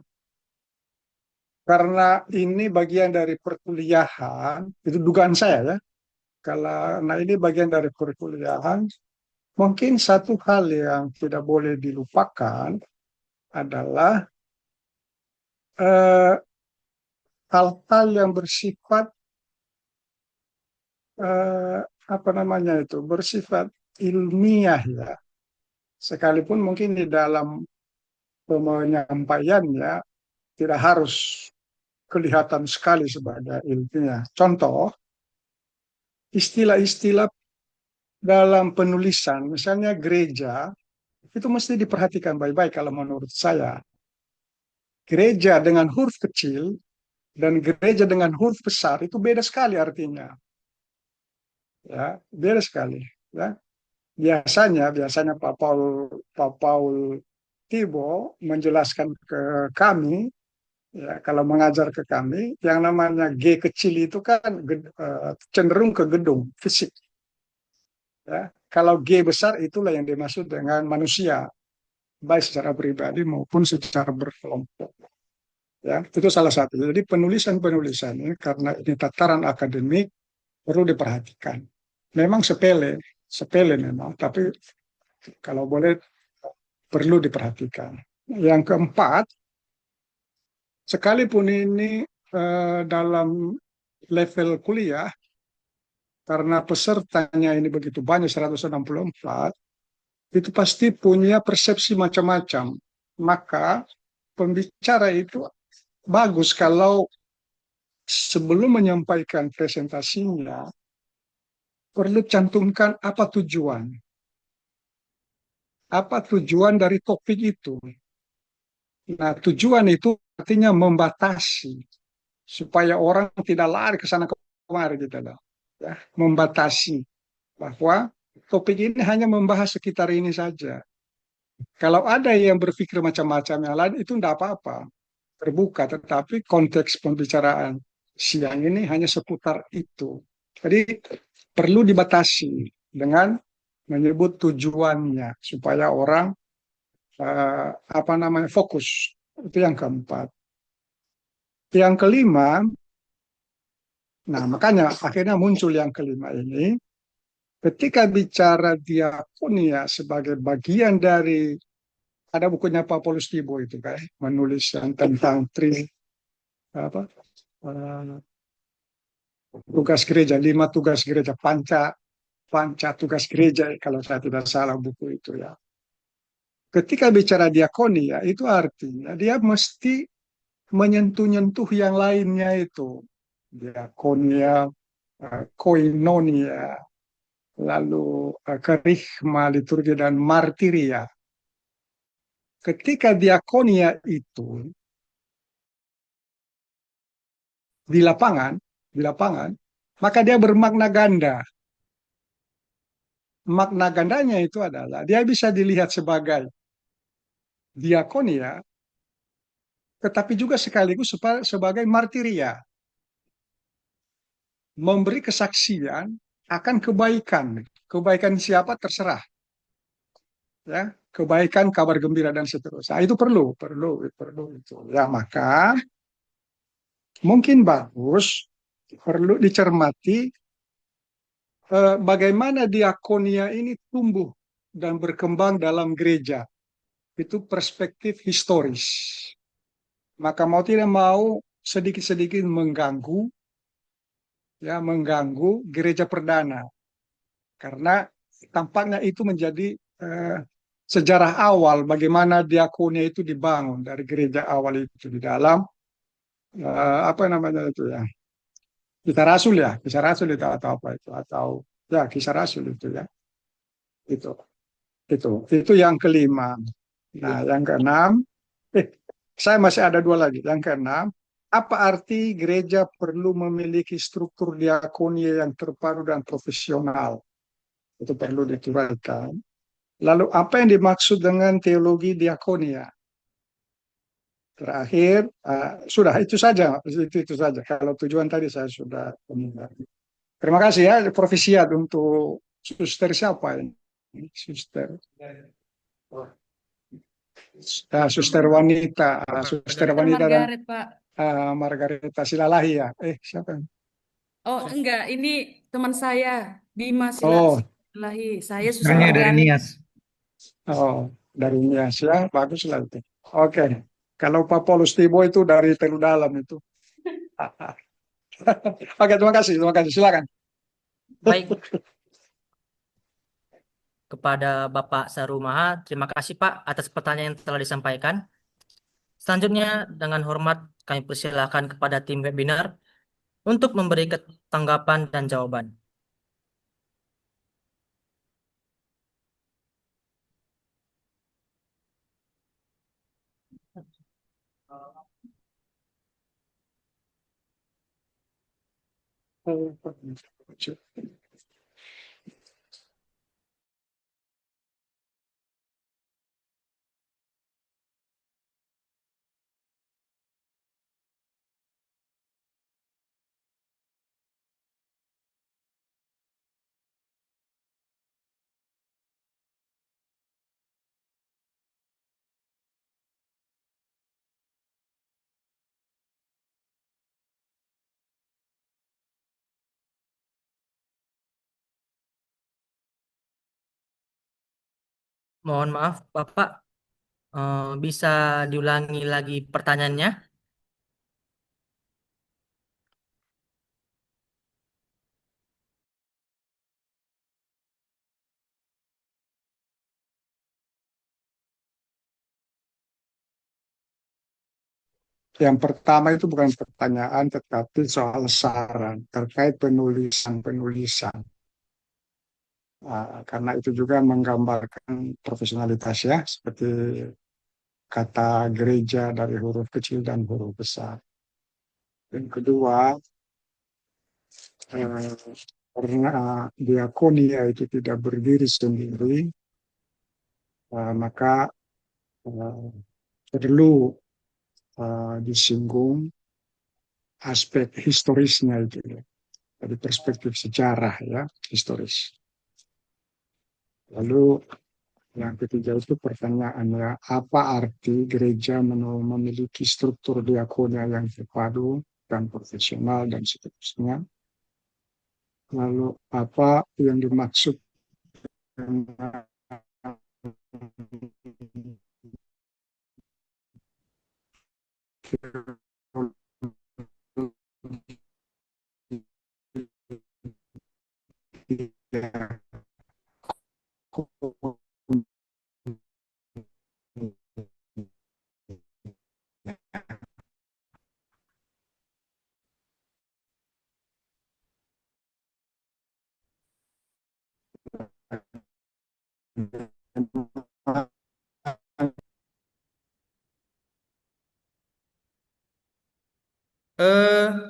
karena ini bagian dari perkuliahan, itu dugaan saya ya. Karena ini bagian dari perkuliahan, mungkin satu hal yang tidak boleh dilupakan adalah eh, hal-hal yang bersifat apa namanya itu, bersifat ilmiah ya. Sekalipun mungkin di dalam penyampaiannya tidak harus kelihatan sekali sebagai ilmiah. Contoh, istilah-istilah dalam penulisan, misalnya gereja, itu mesti diperhatikan baik-baik kalau menurut saya. Gereja dengan huruf kecil dan gereja dengan huruf besar itu beda sekali artinya. Ya, beda sekali. Ya. Biasanya Pak Paul Tibo menjelaskan ke kami, ya, kalau mengajar ke kami, yang namanya G kecil itu kan cenderung ke gedung, fisik. Ya. Kalau G besar itulah yang dimaksud dengan manusia, baik secara pribadi maupun secara berkelompok. Ya, itu salah satu. Jadi penulisan-penulisan ini karena ini tataran akademik perlu diperhatikan. Memang sepele memang, tapi kalau boleh perlu diperhatikan. Yang keempat, sekalipun ini dalam level kuliah, karena pesertanya ini begitu banyak, 164, itu pasti punya persepsi macam-macam. Maka pembicara itu bagus kalau sebelum menyampaikan presentasinya, perlu cantumkan apa tujuan. Apa tujuan dari topik itu. Nah, tujuan itu artinya membatasi supaya orang tidak lari ke sana kemari gitu loh. Ya, membatasi bahwa topik ini hanya membahas sekitar ini saja. Kalau ada yang berpikir macam-macam yang lain itu tidak apa-apa, terbuka, tetapi konteks pembicaraan siang ini hanya seputar itu. Jadi perlu dibatasi dengan menyebut tujuannya supaya orang apa namanya fokus. Itu yang keempat. Yang kelima, nah makanya akhirnya muncul yang kelima ini, ketika bicara diakonia sebagai bagian dari, ada bukunya Pak Paulus Tibo itu kan, menulis tentang apa tugas gereja, 5 tugas gereja, panca tugas gereja kalau saya tidak salah buku itu ya. Ketika bicara diakonia itu artinya dia mesti menyentuh-nyentuh yang lainnya itu. Diakonia, koinonia, lalu kerigma, liturgi, dan martiria. Ketika diakonia itu di lapangan, maka dia bermakna ganda. Makna gandanya itu adalah dia bisa dilihat sebagai diakonia, tetapi juga sekaligus sebagai martiria. Memberi kesaksian akan kebaikan. Kebaikan siapa terserah. Ya, kebaikan, kabar gembira dan seterusnya. Itu perlu itu. Ya, maka mungkin bagus perlu dicermati bagaimana diakonia ini tumbuh dan berkembang dalam gereja. Itu perspektif historis. Maka mau tidak mau sedikit-sedikit mengganggu gereja perdana. Karena tampaknya itu menjadi sejarah awal bagaimana diakonia itu dibangun dari gereja awal itu di dalam apa namanya itu ya, kisah rasul itu atau apa itu, atau ya kisah rasul itu ya, itu yang kelima. Nah, yang keenam, saya masih ada 2 lagi. Yang keenam, apa arti gereja perlu memiliki struktur diakonia yang terpadu dan profesional? Itu perlu diturunkan. Lalu apa yang dimaksud dengan teologi diakonia? Terakhir, sudah itu saja. Kalau tujuan tadi saya sudah temukan. Terima kasih ya, Profesiat untuk suster siapa ini? Suster. Suster wanita, suster Sister wanita dan Margaret, Pak. Margareta Silalahi ya. Siapa? Oh, enggak, ini teman saya, Bima Oh, Silahi. Saya Suster Hanya dari Margaret. Nias. oh, dari Nias ya, bagus lah itu. Oke, kalau Pak Paulus Tibo itu dari Telu Dalam itu. Oke, terima kasih, silakan. Baik, kepada Bapak Sarumaha, terima kasih Pak atas pertanyaan yang telah disampaikan. Selanjutnya, dengan hormat kami persilahkan kepada tim webinar untuk memberi tanggapan dan jawaban. Mohon maaf, Bapak, bisa diulangi lagi pertanyaannya? Yang pertama itu bukan pertanyaan, tetapi soal saran terkait penulisan. Karena itu juga menggambarkan profesionalitas ya, seperti kata gereja dari huruf kecil dan huruf besar. Yang kedua, karena diakonia itu tidak berdiri sendiri, maka perlu disinggung aspek historisnya itu ya, dari perspektif sejarah ya, historis. Lalu yang ketiga itu pertanyaannya, apa arti gereja memiliki struktur diakonia yang terpadu dan profesional dan seterusnya. Lalu apa yang dimaksud dengan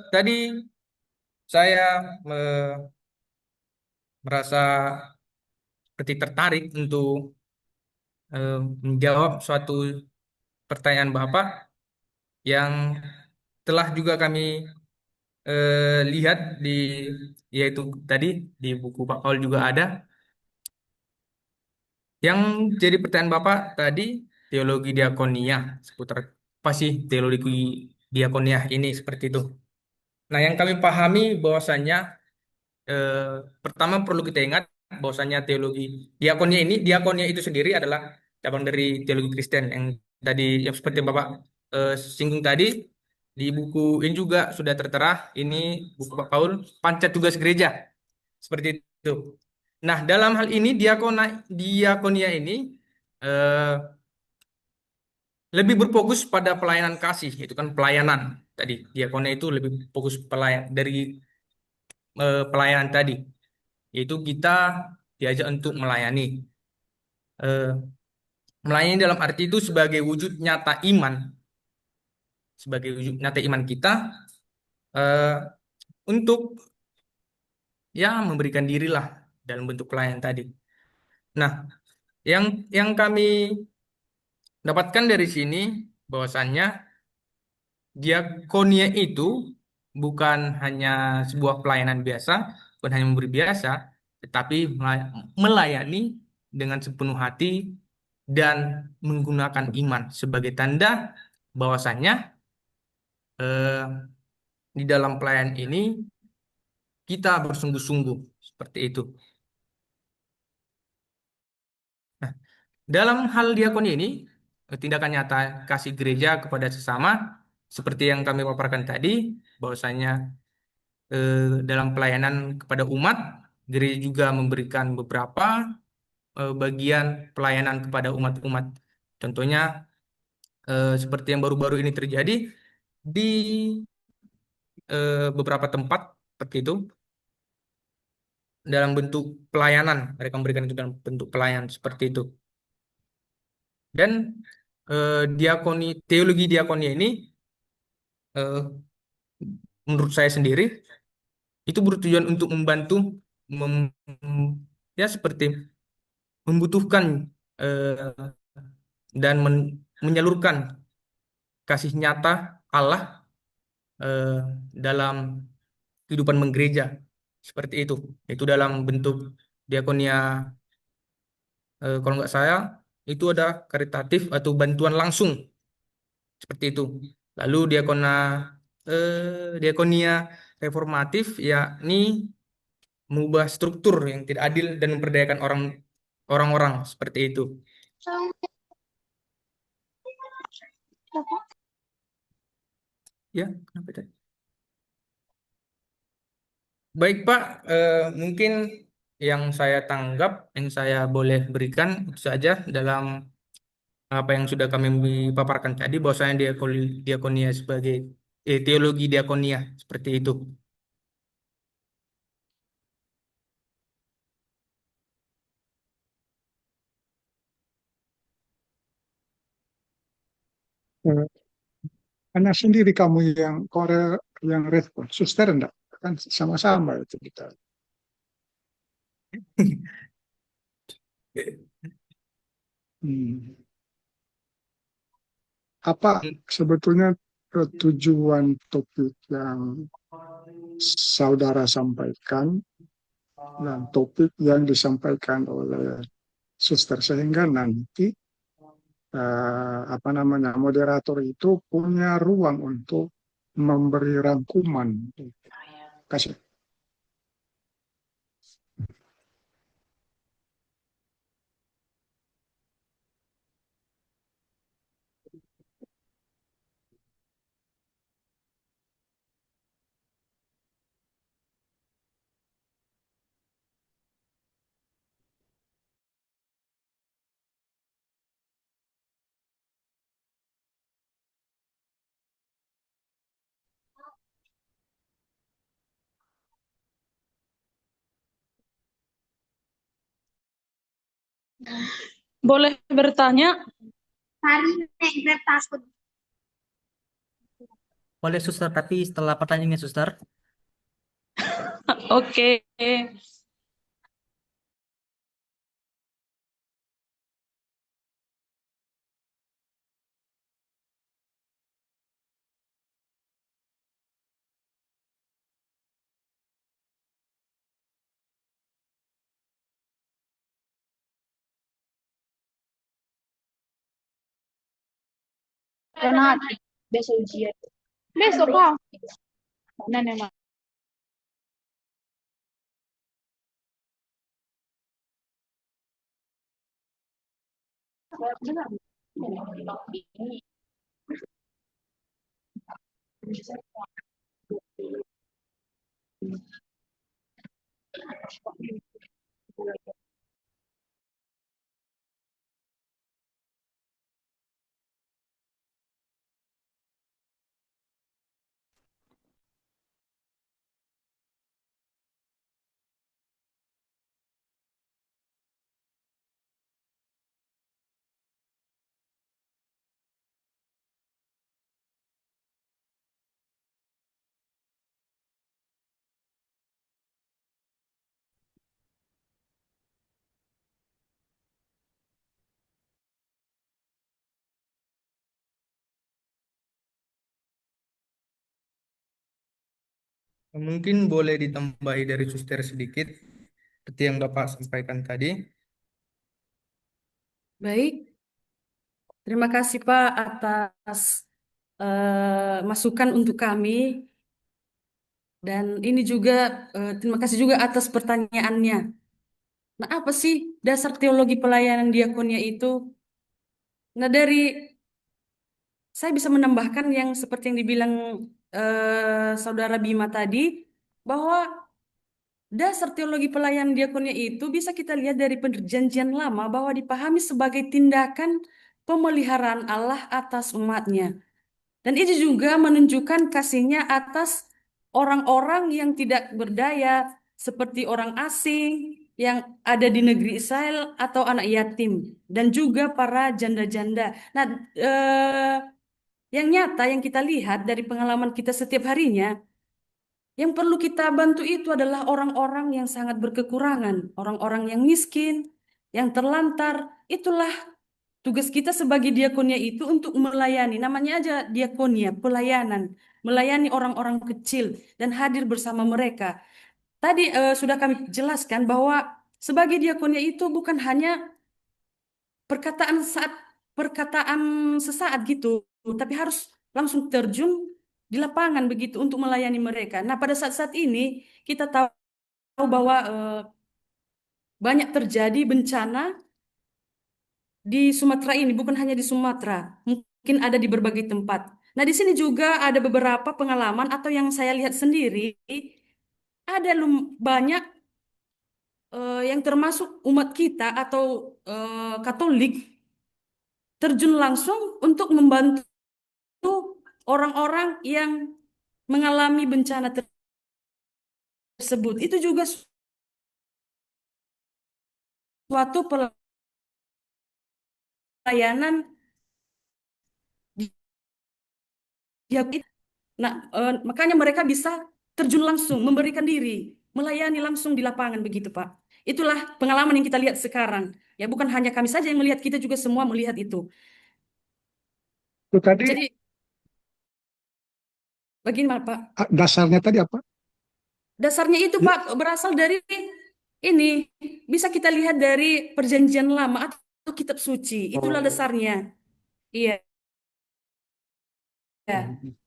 Tadi saya merasa seperti tertarik untuk menjawab suatu pertanyaan Bapak yang telah juga kami lihat yaitu tadi di buku Pak Paul juga ada. Yang jadi pertanyaan Bapak tadi teologi diakonia seputar apa sih teologi diakonia ini seperti itu. Nah, yang kami pahami bahwasanya eh, pertama perlu kita ingat bahwasanya teologi diakonia itu sendiri adalah cabang dari teologi Kristen yang tadi yang seperti Bapak singgung tadi di buku ini juga sudah tertera ini buku Pak Paul Panca Tugas Gereja seperti itu. Nah, dalam hal ini diakonia ini eh, lebih berfokus pada pelayanan kasih, itu kan pelayanan tadi. Diakonia itu lebih fokus dari pelayanan tadi, yaitu kita diajak untuk melayani. Eh, Melayani dalam arti itu sebagai wujud nyata iman kita eh, untuk ya memberikan dirilah dalam bentuk pelayanan tadi. Nah, yang kami dapatkan dari sini bahwasannya diakonia itu bukan hanya sebuah pelayanan biasa, bukan hanya memberi biasa, tetapi melayani dengan sepenuh hati dan menggunakan iman sebagai tanda bahwasanya eh, di dalam pelayan ini kita bersungguh-sungguh seperti itu. Nah, dalam hal diakoni ini, tindakan nyata kasih gereja kepada sesama, seperti yang kami paparkan tadi, bahwasanya dalam pelayanan kepada umat, gereja juga memberikan beberapa bagian pelayanan kepada umat-umat. Contohnya, seperti yang baru-baru ini terjadi di beberapa tempat seperti itu, dalam bentuk pelayanan, mereka memberikan itu dalam bentuk pelayanan seperti itu. Dan teologi diakoni ini eh, menurut saya sendiri itu bertujuan untuk membantu mem- ya seperti membutuhkan eh, dan menyalurkan kasih nyata Allah eh, dalam kehidupan menggereja seperti itu. Itu dalam bentuk diakonia, kalau nggak saya itu ada karitatif atau bantuan langsung seperti itu. Lalu diakonia reformatif yakni mengubah struktur yang tidak adil dan memperdayakan orang-orang seperti itu. Ya, kenapa tadi? Baik Pak, mungkin yang saya tanggap, yang saya boleh berikan itu saja dalam apa yang sudah kami paparkan tadi, bahwasanya diakonia sebagai teologi diakonia seperti itu. Eh, Karena sendiri kamu yang Korea yang respon, suster enggak? Kan sama-sama itu kita. Hmm. Apa sebetulnya tujuan topik yang saudara sampaikan dan topik yang disampaikan oleh suster, sehingga nanti apa namanya moderator itu punya ruang untuk memberi rangkuman. Kasih. Boleh bertanya? Boleh suster, tapi setelah pertanyaannya suster. Oke. Renati, besok ujian. Besok kau. Mana memang. Mungkin boleh ditambahi dari suster sedikit, seperti yang Bapak sampaikan tadi. Baik, Terima kasih Pak atas masukan untuk kami. Dan ini juga terima kasih juga atas pertanyaannya. Nah, apa sih dasar teologi pelayanan diakonia itu? Nah, saya bisa menambahkan yang seperti yang dibilang Saudara Bima tadi, bahwa dasar teologi pelayanan diakonia itu bisa kita lihat dari Perjanjian Lama bahwa dipahami sebagai tindakan pemeliharaan Allah atas umatnya. Dan itu juga menunjukkan kasihnya atas orang-orang yang tidak berdaya, seperti orang asing yang ada di negeri Israel atau anak yatim, dan juga para janda-janda. Nah, yang nyata yang kita lihat dari pengalaman kita setiap harinya, yang perlu kita bantu itu adalah orang-orang yang sangat berkekurangan, orang-orang yang miskin, yang terlantar. Itulah tugas kita sebagai diakonia itu untuk melayani. Namanya aja diakonia, pelayanan. Melayani orang-orang kecil dan hadir bersama mereka. Tadi sudah kami jelaskan bahwa sebagai diakonia itu bukan hanya perkataan sesaat gitu, tapi harus langsung terjun di lapangan begitu untuk melayani mereka. Nah, pada saat-saat ini kita tahu bahwa banyak terjadi bencana di Sumatera ini, bukan hanya di Sumatera, mungkin ada di berbagai tempat. Nah, di sini juga ada beberapa pengalaman atau yang saya lihat sendiri, ada banyak yang termasuk umat kita atau Katolik terjun langsung untuk membantu orang-orang yang mengalami bencana tersebut. Itu juga suatu pelayanan Nah, makanya mereka bisa terjun langsung, memberikan diri, melayani langsung di lapangan begitu, Pak. Itulah pengalaman yang kita lihat sekarang. Ya, bukan hanya kami saja yang melihat, kita juga semua melihat itu. Itu tadi Jadi, bagaimana, Pak? dasarnya tadi apa? Dasarnya itu, Pak, berasal dari ini. Bisa kita lihat dari Perjanjian Lama atau Kitab Suci. Itulah dasarnya. Iya.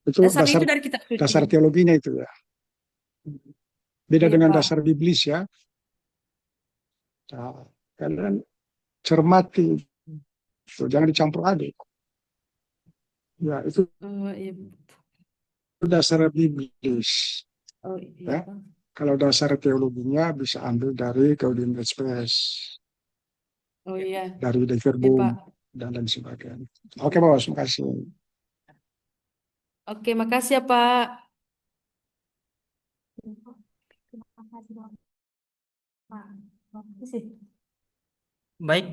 Itu Dasarnya itu dari Kitab Suci. dasar teologinya itu ya. Beda Iya, dengan Pak. dasar biblis ya. Nah, kalian cermati, itu jangan dicampur aduk. Ya, itu Iya. dasar biblis. Oh, iya, Ya. Pak. Kalau dasar teologinya bisa ambil dari Gaudium et Spes, Oh iya, dari De iya, Verbum, Pak. dan lain sebagainya. Oke, Bos, makasih. Oke, makasih ya, Pak. Baik,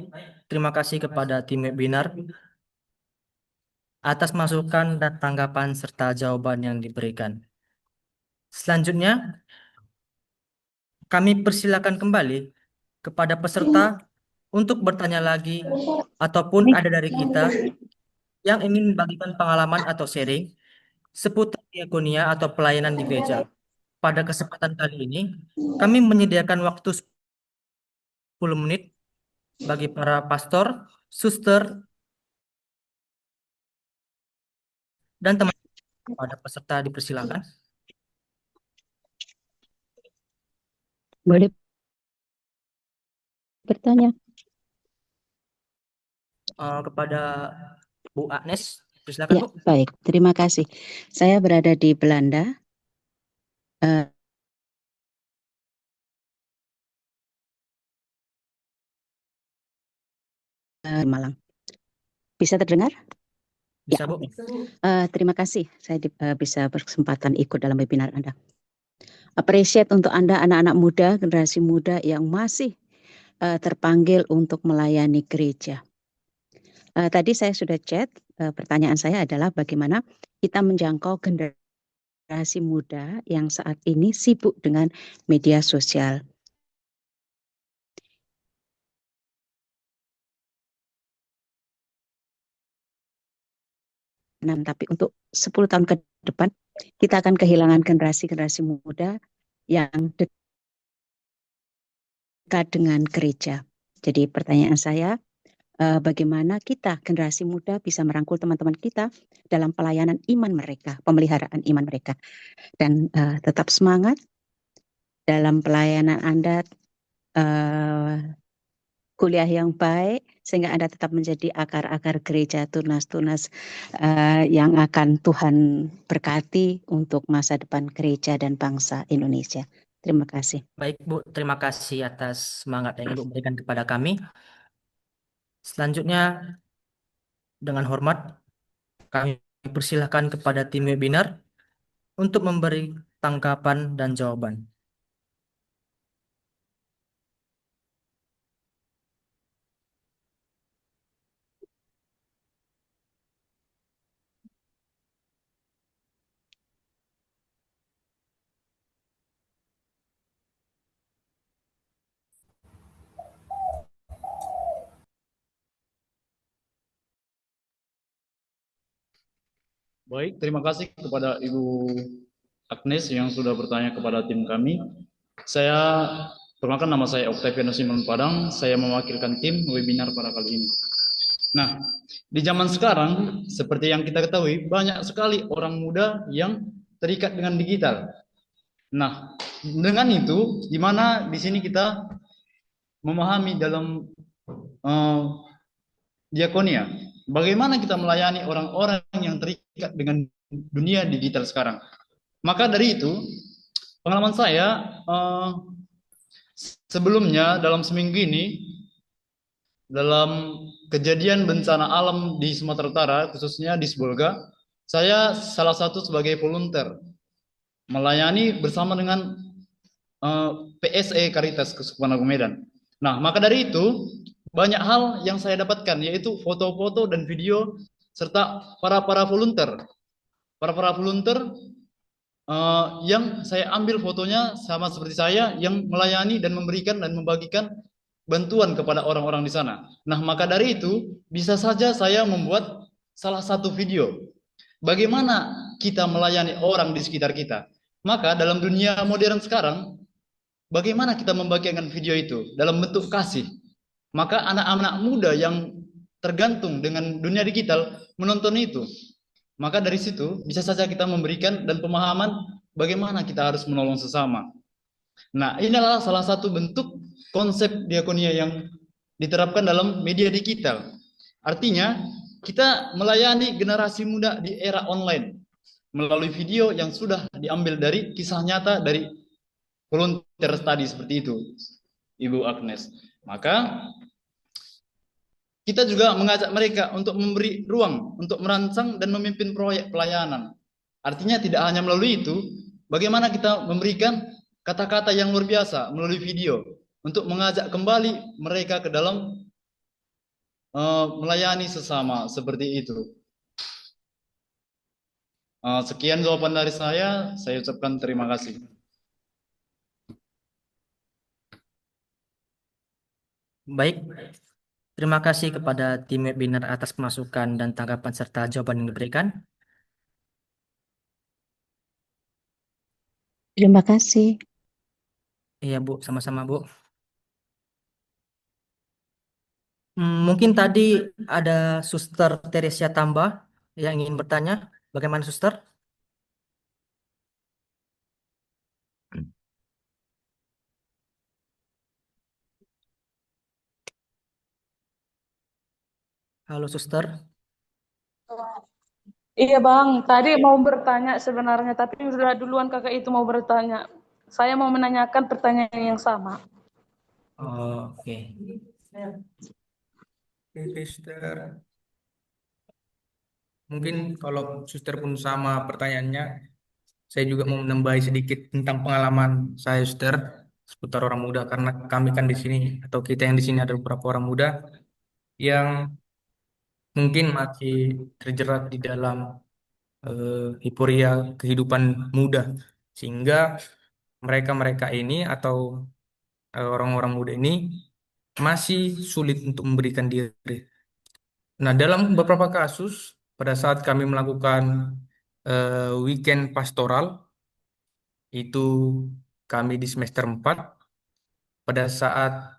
terima kasih kepada tim webinar atas masukan dan tanggapan serta jawaban yang diberikan. Selanjutnya, kami persilakan kembali kepada peserta untuk bertanya lagi ataupun ada dari kita yang ingin membagikan pengalaman atau sharing seputar diakonia atau pelayanan di gereja. Pada kesempatan kali ini, kami menyediakan waktu 10 menit bagi para pastor, suster, dan teman pada peserta dipersilakan. Boleh bertanya? Kepada Bu Agnes, persilakan Ya, Bu. baik. Terima kasih. Saya berada di Belanda. Malang. Bisa terdengar? Bisa, Ya. Bu. Terima kasih saya bisa berkesempatan ikut dalam webinar Anda. Appreciate untuk Anda anak-anak muda, generasi muda yang masih terpanggil untuk melayani gereja. Tadi saya sudah chat, pertanyaan saya adalah bagaimana kita menjangkau generasi muda yang saat ini sibuk dengan media sosial. Tapi untuk 10 tahun ke depan kita akan kehilangan generasi-generasi muda yang dekat dengan gereja. Jadi pertanyaan saya, bagaimana kita generasi muda bisa merangkul teman-teman kita dalam pelayanan iman mereka, pemeliharaan iman mereka, dan tetap semangat dalam pelayanan Anda, kuliah yang baik sehingga Anda tetap menjadi akar-akar gereja tunas-tunas yang akan Tuhan berkati untuk masa depan gereja dan bangsa Indonesia. Terima kasih. Baik, Bu. Terima kasih atas semangat yang Ibu berikan kepada kami. Selanjutnya, dengan hormat, kami persilahkan kepada tim webinar untuk memberi tanggapan dan jawaban. Baik, terima kasih kepada Ibu Agnes yang sudah bertanya kepada tim kami. Saya perkenalkan, nama saya Octavianus Simon Padang, saya mewakilkan tim webinar pada kali ini. Nah, di zaman sekarang, seperti yang kita ketahui, banyak sekali orang muda yang terikat dengan digital. Nah, dengan itu, di mana di sini kita memahami dalam diakonia, bagaimana kita melayani orang-orang yang terikat dengan dunia digital sekarang. Maka dari itu, pengalaman saya sebelumnya dalam seminggu ini, dalam kejadian bencana alam di Sumatera Utara, khususnya di Sibolga, saya salah satu sebagai volunteer melayani bersama dengan PSE Caritas Kesukupan Agung Medan. Nah, maka dari itu banyak hal yang saya dapatkan, yaitu foto-foto dan video serta para volunteer yang saya ambil fotonya sama seperti saya yang melayani dan memberikan dan membagikan bantuan kepada orang-orang di sana. Nah, maka dari itu bisa saja saya membuat salah satu video bagaimana kita melayani orang di sekitar kita. Maka dalam dunia modern sekarang, bagaimana kita membagikan video itu dalam bentuk kasih. Maka anak-anak muda yang tergantung dengan dunia digital menonton itu. Maka dari situ bisa saja kita memberikan dan pemahaman bagaimana kita harus menolong sesama. Nah, ini adalah salah satu bentuk konsep diakonia yang diterapkan dalam media digital. Artinya, kita melayani generasi muda di era online melalui video yang sudah diambil dari kisah nyata dari volunteer tadi seperti itu, Ibu Agnes. Maka kita juga mengajak mereka untuk memberi ruang untuk merancang dan memimpin proyek pelayanan. Artinya tidak hanya melalui itu, bagaimana kita memberikan kata-kata yang luar biasa melalui video untuk mengajak kembali mereka ke dalam melayani sesama seperti itu. Sekian jawaban dari saya ucapkan terima kasih. Baik, terima kasih kepada tim webinar atas masukan dan tanggapan serta jawaban yang diberikan. Terima kasih. Iya, Bu, sama-sama, Bu. Mungkin tadi ada Suster Teresia Tambah yang ingin bertanya. Bagaimana, Suster? Halo, Suster. Iya Bang, tadi mau bertanya sebenarnya, tapi sudah duluan kakak itu mau bertanya. Saya mau menanyakan pertanyaan yang sama. Oh, oke. Suster. Mungkin kalau Suster pun sama pertanyaannya, saya juga mau menambahi sedikit tentang pengalaman saya, Suster, seputar orang muda. Karena kami kan di sini, atau kita yang di sini ada beberapa orang muda yang mungkin masih terjerat di dalam euforia kehidupan muda. Sehingga mereka-mereka ini atau orang-orang muda ini masih sulit untuk memberikan diri. Nah, dalam beberapa kasus, pada saat kami melakukan weekend pastoral, itu kami di semester 4, pada saat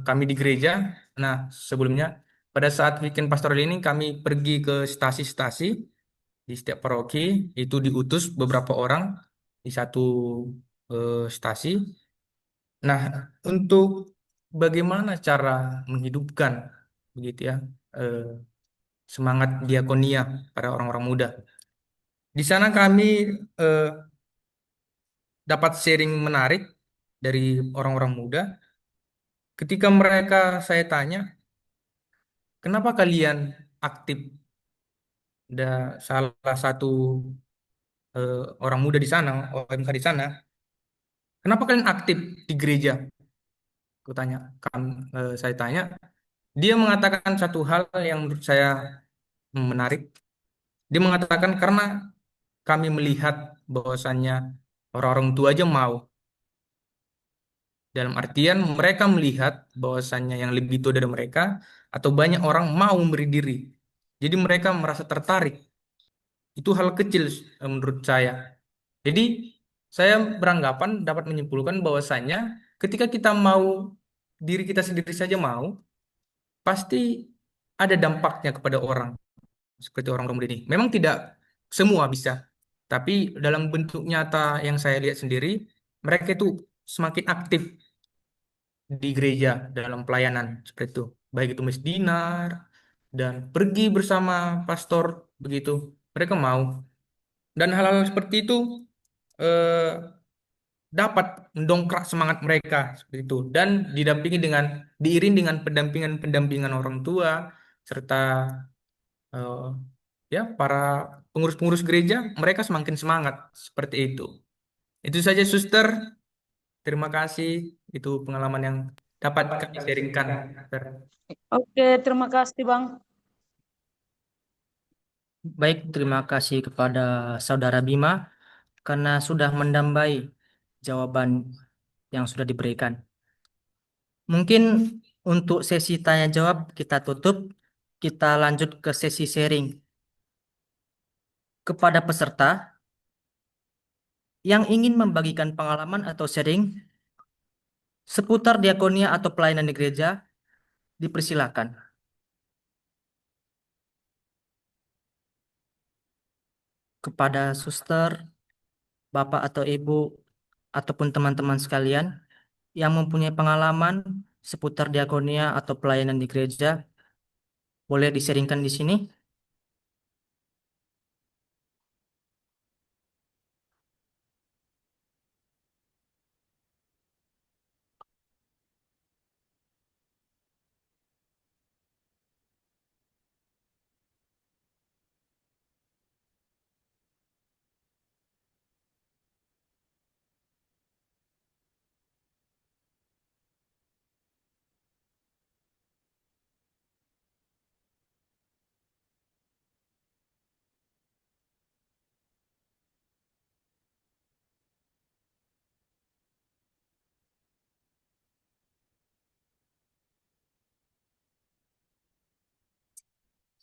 kami di gereja. Nah, sebelumnya pada saat weekend pastoral ini kami pergi ke stasi-stasi di setiap paroki, itu diutus beberapa orang di satu stasi. Nah, untuk bagaimana cara menghidupkan begitu ya eh, semangat diakonia pada orang-orang muda. Di sana kami eh, dapat sharing menarik dari orang-orang muda. Ketika mereka saya tanya, kenapa kalian aktif? Ada salah satu orang muda di sana, OMK di sana. Kenapa kalian aktif di gereja? Saya tanya. Dia mengatakan satu hal yang menurut saya menarik. Dia mengatakan karena kami melihat bahwasannya orang-orang tua aja mau. Dalam artian mereka melihat bahwasannya yang lebih tua dari mereka atau banyak orang mau memberi diri. Jadi mereka merasa tertarik. Itu hal kecil menurut saya. Jadi saya beranggapan dapat menyimpulkan bahwasannya ketika kita mau diri kita sendiri saja mau, pasti ada dampaknya kepada orang seperti orang muda ini. Memang tidak semua bisa, tapi dalam bentuk nyata yang saya lihat sendiri, mereka itu semakin aktif di gereja dalam pelayanan seperti itu, baik itu misdinar dan pergi bersama pastor begitu. Mereka mau dan hal-hal seperti itu eh, dapat mendongkrak semangat mereka seperti itu dan diiring dengan pendampingan orang tua serta eh, ya para pengurus-pengurus gereja mereka semakin semangat seperti itu. Itu saja suster. Terima kasih. Itu pengalaman yang dapat kami sharingkan. Suster. Oke, terima kasih Bang. Baik, terima kasih kepada Saudara Bima karena sudah mendambai jawaban yang sudah diberikan. Mungkin untuk sesi tanya jawab kita tutup, kita lanjut ke sesi sharing. Kepada peserta yang ingin membagikan pengalaman atau sharing seputar diakonia atau pelayanan di gereja, dipersilakan. Kepada suster, bapak atau ibu, ataupun teman-teman sekalian yang mempunyai pengalaman seputar diakonia atau pelayanan di gereja, boleh diseringkan di sini.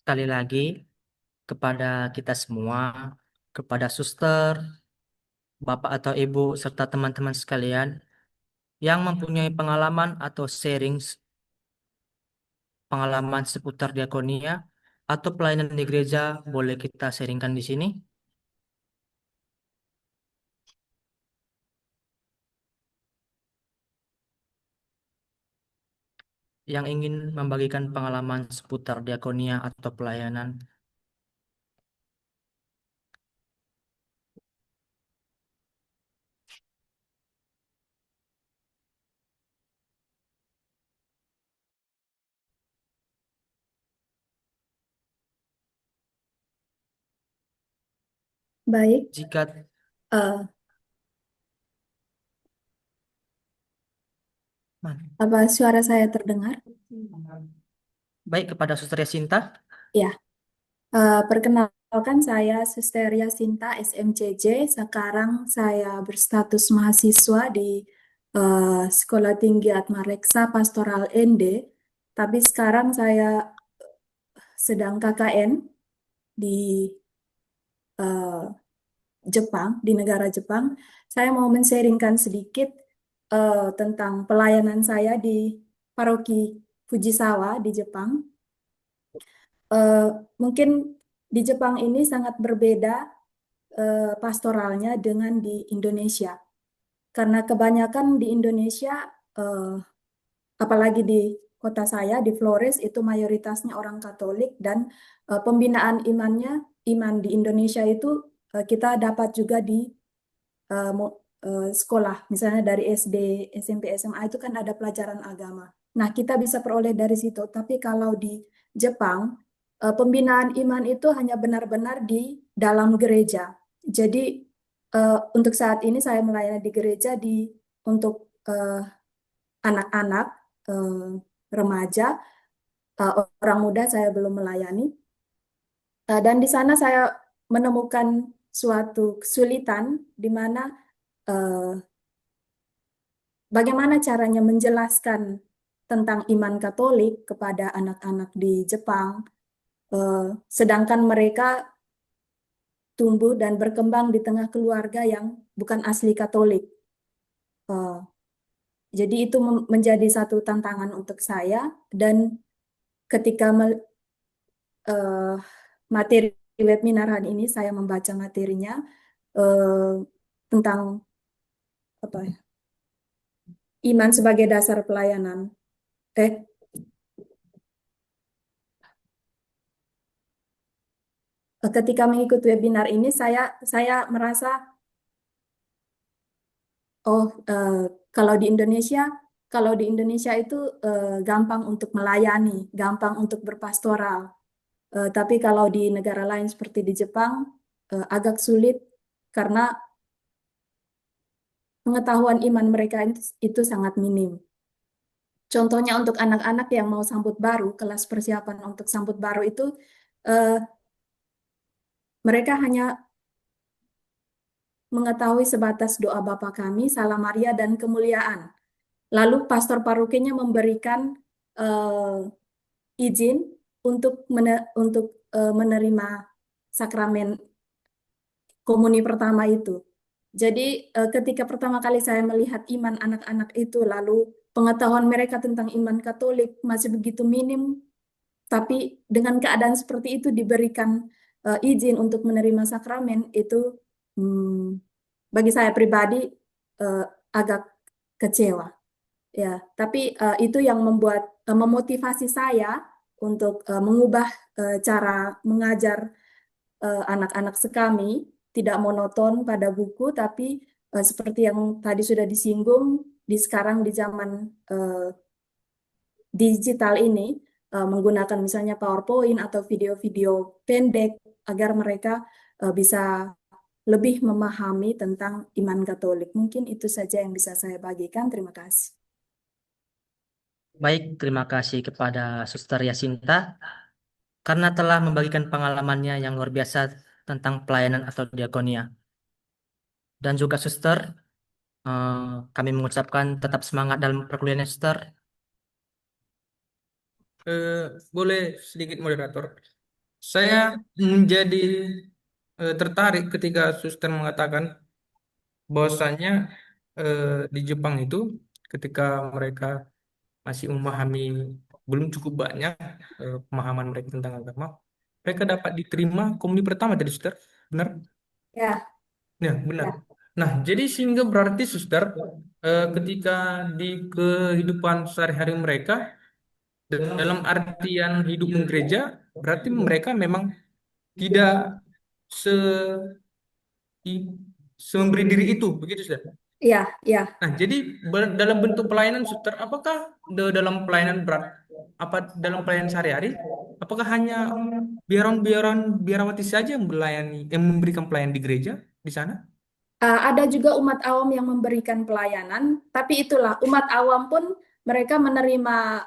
Sekali lagi, kepada kita semua, kepada suster, bapak atau ibu, serta teman-teman sekalian yang mempunyai pengalaman atau sharing pengalaman seputar diakonia atau pelayanan di gereja, boleh kita sharingkan di sini. Yang ingin membagikan pengalaman seputar diakonia atau pelayanan. Baik, Jika eh, Mana? apa suara saya terdengar? Baik, kepada Suster Yasinta. Ya, perkenalkan saya Suster Yasinta SMCJ. Sekarang saya berstatus mahasiswa di Sekolah Tinggi Atma Reksa Pastoral ND. Tapi sekarang saya sedang KKN di eh, Jepang, di negara Jepang. Saya mau men-sharingkan sedikit tentang pelayanan saya di paroki Fujisawa di Jepang. Mungkin di Jepang ini sangat berbeda pastoralnya dengan di Indonesia. Karena kebanyakan di Indonesia, apalagi di kota saya, di Flores, itu mayoritasnya orang Katolik, dan pembinaan iman di Indonesia itu kita dapat juga di sekolah. Misalnya dari SD, SMP, SMA itu kan ada pelajaran agama. Nah, kita bisa peroleh dari situ. Tapi kalau di Jepang, pembinaan iman itu hanya benar-benar di dalam gereja. Jadi untuk saat ini saya melayani di gereja untuk anak-anak, remaja, orang muda saya belum melayani. Dan di sana saya menemukan suatu kesulitan di mana bagaimana caranya menjelaskan tentang iman Katolik kepada anak-anak di Jepang, sedangkan mereka tumbuh dan berkembang di tengah keluarga yang bukan asli Katolik. Jadi itu menjadi satu tantangan untuk saya, dan ketika materi webinar hari ini saya membaca materinya tentang iman sebagai dasar pelayanan. Ketika mengikuti webinar ini saya merasa kalau di Indonesia itu gampang untuk melayani, gampang untuk berpastoral. Tapi kalau di negara lain seperti di Jepang agak sulit karena pengetahuan iman mereka itu sangat minim. Contohnya untuk anak-anak yang mau sambut baru, kelas persiapan untuk sambut baru itu mereka hanya mengetahui sebatas doa Bapa Kami, Salam Maria, dan kemuliaan. Lalu pastor parokinya memberikan izin untuk menerima sakramen komuni pertama itu. Jadi ketika pertama kali saya melihat iman anak-anak itu, lalu pengetahuan mereka tentang iman Katolik masih begitu minim, tapi dengan keadaan seperti itu diberikan izin untuk menerima sakramen, itu bagi saya pribadi agak kecewa. Ya, tapi itu yang memotivasi saya untuk mengubah cara mengajar anak-anak sekami, tidak monoton pada buku, tapi seperti yang tadi sudah disinggung, sekarang di zaman digital ini, menggunakan misalnya PowerPoint atau video-video pendek agar mereka bisa lebih memahami tentang iman Katolik. Mungkin itu saja yang bisa saya bagikan. Terima kasih. Baik, terima kasih kepada Suster Yasinta karena telah membagikan pengalamannya yang luar biasa tentang pelayanan atau diakonia. Dan juga Suster, kami mengucapkan tetap semangat dalam perkuliahan Suster. Boleh sedikit moderator. Saya menjadi tertarik ketika Suster mengatakan bahwasannya di Jepang itu ketika mereka masih memahami belum cukup banyak pemahaman mereka tentang agama, mereka dapat diterima komuni pertama tadi Suster, benar? Ya. Ya, benar. Nah, jadi sehingga berarti Suster ketika di kehidupan sehari-hari mereka dalam artian hidup menggereja, berarti mereka memang tidak memberi diri itu, begitu Suster? Iya, iya. Nah, jadi dalam bentuk pelayanan Suster, apakah dalam pelayanan dalam pelayanan sehari-hari, apakah hanya biarawati saja yang memberikan pelayanan di gereja di sana? Ada juga umat awam yang memberikan pelayanan, tapi itulah umat awam pun mereka menerima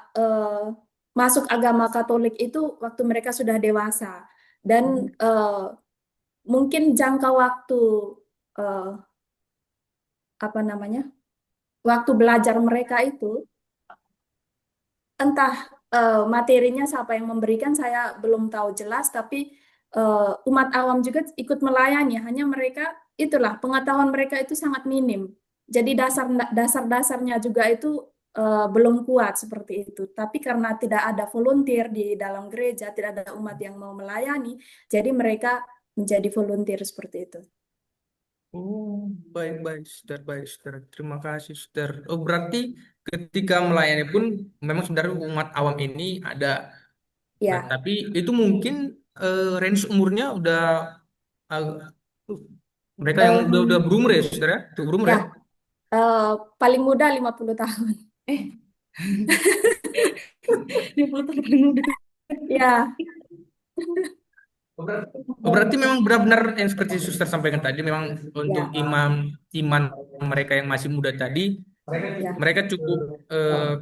masuk agama Katolik itu waktu mereka sudah dewasa, dan mungkin jangka waktu waktu belajar mereka itu entah materinya siapa yang memberikan, saya belum tahu jelas, tapi umat awam juga ikut melayani, hanya mereka itulah pengetahuan mereka itu sangat minim. Jadi dasar-dasarnya juga itu belum kuat seperti itu. Tapi karena tidak ada volunteer di dalam gereja, tidak ada umat yang mau melayani, jadi mereka menjadi volunteer seperti itu. Oh, baik, Suster, baik, Suster. Terima kasih, Suster. Oh, berarti ketika melayani pun memang sebenarnya umat awam ini ada. Nah, Ya, tapi itu mungkin range umurnya udah uh, mereka yang udah em, berumur ya, Suster ya? Tuh, berumur ya ya? paling muda 50 tahun. Eh, 50 tahun paling muda. Ya, Oh, berarti memang benar-benar yang seperti Suster sampaikan tadi, memang untuk ya, iman mereka yang masih muda tadi, ya, mereka cukup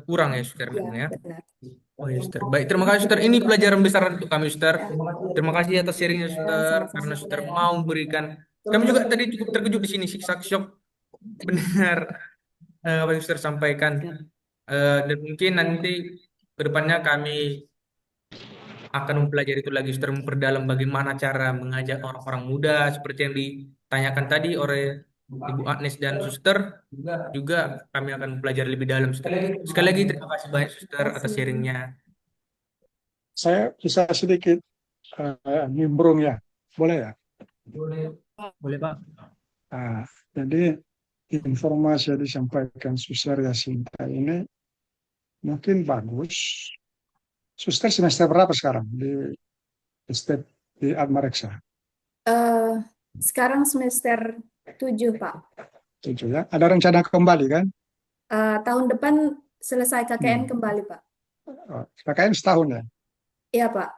kurang ya, Suster, ya, memang ya. benar. Oh ya, Suster. Baik, terima kasih, Suster. Ini pelajaran besar untuk kami, Suster. Ya, Terima kasih atas sharingnya, Suster, karena sama-sama. Suster mau memberikan. Kami juga tadi cukup terkejut di sini, siksa shock benar apa yang Suster sampaikan. Dan mungkin nanti ke depannya kami akan mempelajari itu lagi, Suster, memperdalam bagaimana cara mengajak orang-orang muda seperti yang ditanyakan tadi oleh Ibu Agnes dan Suster. Juga kami akan mempelajari lebih dalam, Suster. Sekali lagi terima kasih banyak, Suster, atas sharingnya. Saya bisa sedikit nimbrung ya, boleh ya? Boleh, Pak. Nah, jadi informasi yang disampaikan Suster Yasinta ini mungkin bagus. Suster semester berapa sekarang di STEP di Atmareksa? Eh, sekarang semester 7, Pak. 7 ya. Ada rencana kembali kan? Tahun depan selesai KKN Hmm. kembali, Pak. KKN setahun ya? Iya, Pak.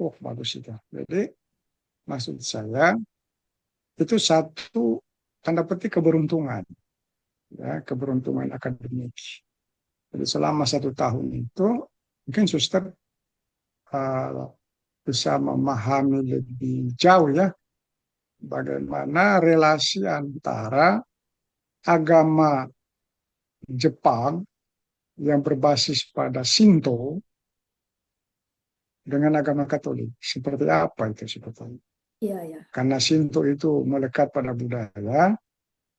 Oh, bagus itu. Jadi maksud saya itu satu tanda petik keberuntungan, ya, keberuntungan akademik. Jadi selama 1 tahun itu mungkin suster bisa memahami lebih jauh ya bagaimana relasi antara agama Jepang yang berbasis pada Shinto dengan agama Katolik. Seperti apa itu sebetulnya? Iya, ya. Karena Shinto itu melekat pada budaya,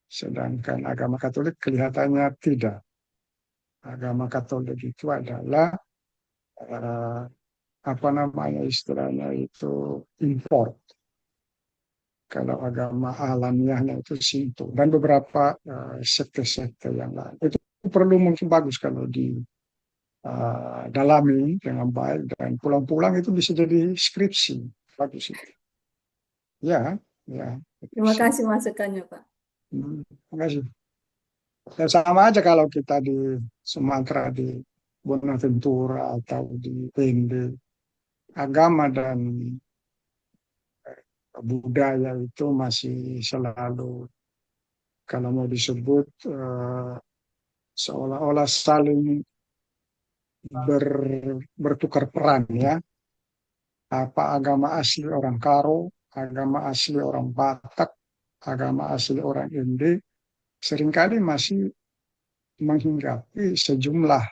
sedangkan agama Katolik kelihatannya tidak. Agama Katolik itu adalah eh, apa namanya istilahnya itu import. Kalau agama alamiahnya itu Shinto dan beberapa sekte-sekte yang lain. Itu perlu mungkin bagus kalau dalami dengan baik dan pulang-pulang itu bisa jadi skripsi. Bagus itu. Ya, ya. Terima kasih masukannya, Pak. Terima kasih. Dan sama aja kalau kita di Sumatera, di Bonaventura atau di Pende, agama dan budaya itu masih selalu, kalau mau disebut, seolah-olah saling bertukar peran ya. Apa agama asli orang Karo, agama asli orang Batak, agama asli orang Inde, seringkali masih menghinggapi sejumlah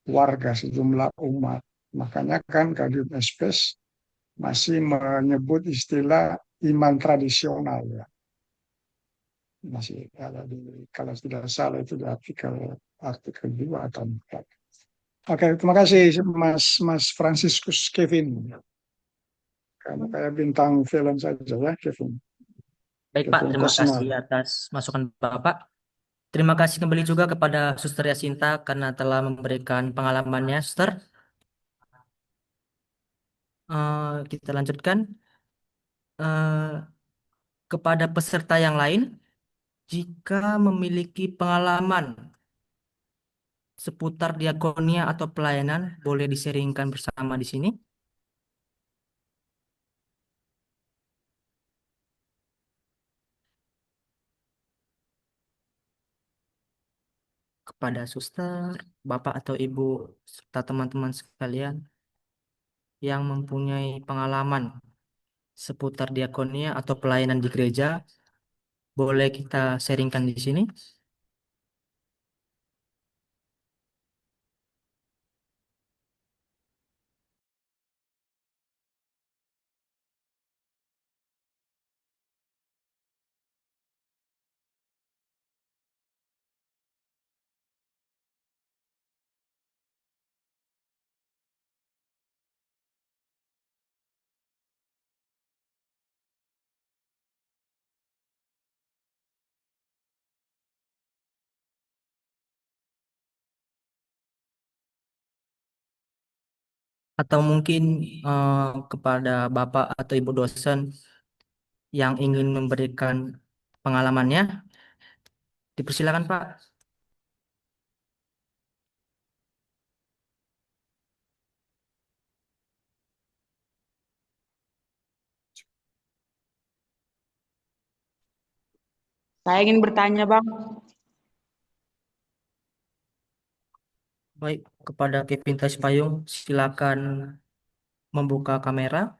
warga, sejumlah umat. Makanya kan Kadin Espes masih menyebut istilah iman tradisional ya. Masih kalau tidak salah itu di artikel 2 atau 4. Oke, terima kasih Mas Franciscus Kevin. Kamu kayak bintang film saja ya, Kevin. Baik, Pak. Kevin Terima Costner. kasih atas masukan Bapak. Terima kasih kembali juga kepada Suster Yasinta karena telah memberikan pengalamannya, Suster. Kita lanjutkan eh, kepada peserta yang lain. Jika memiliki pengalaman seputar diakonia atau pelayanan, boleh diseringkan bersama di sini. Kepada suster, bapak atau ibu, serta teman-teman sekalian yang mempunyai pengalaman seputar diakonia atau pelayanan di gereja, boleh kita sharingkan di sini. Atau mungkin kepada Bapak atau Ibu dosen yang ingin memberikan pengalamannya, dipersilakan Pak. Saya ingin bertanya, Bang. Baik, kepada Kevin Payung, silakan membuka kamera.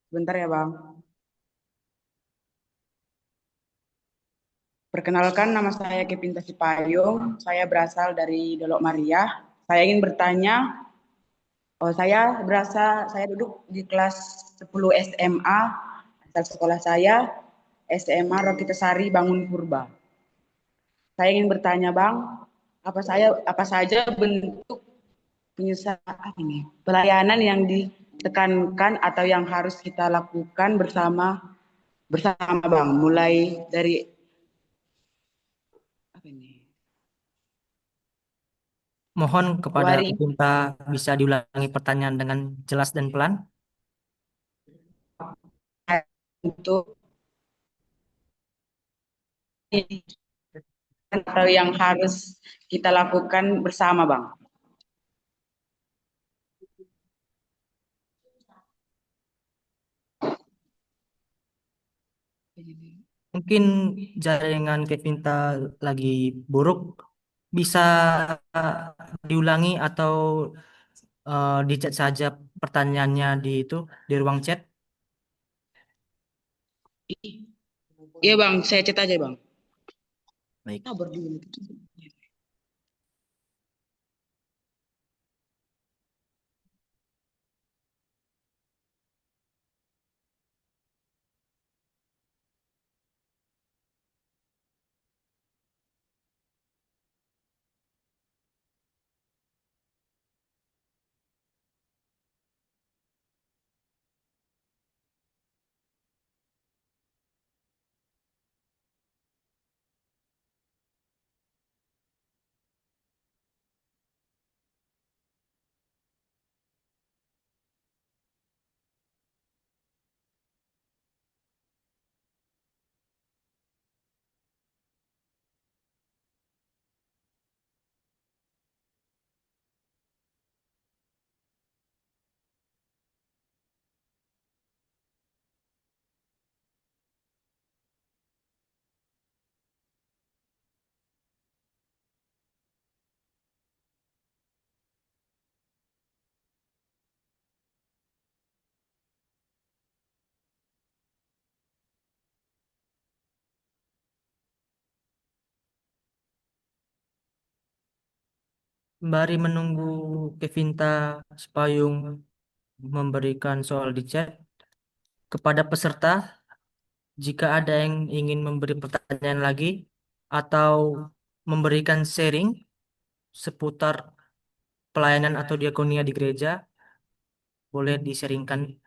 Bentar ya, Bang. Perkenalkan, nama saya Kevin Payung. Saya berasal dari Dolok Maria. Saya ingin bertanya, saya duduk di kelas 10 SMA. Asal sekolah saya SMA Rokitasari Bangun Purba. Saya ingin bertanya, Bang, apa saja bentuk pelayanan yang ditekankan atau yang harus kita lakukan bersama Bang, mulai dari Mohon kepada Wari Kevin bisa diulangi pertanyaan dengan jelas dan pelan. untuk atau yang harus kita lakukan bersama, Bang. Mungkin jaringan Kevin lagi buruk, bisa diulangi atau di chat saja pertanyaannya di ruang chat. Iya, Bang, saya chat aja, Bang. Baik. Sembari menunggu Kevinta Sepayung memberikan soal di chat, kepada peserta, jika ada yang ingin memberi pertanyaan lagi atau memberikan sharing seputar pelayanan atau diakonia di gereja, boleh di-sharingkan.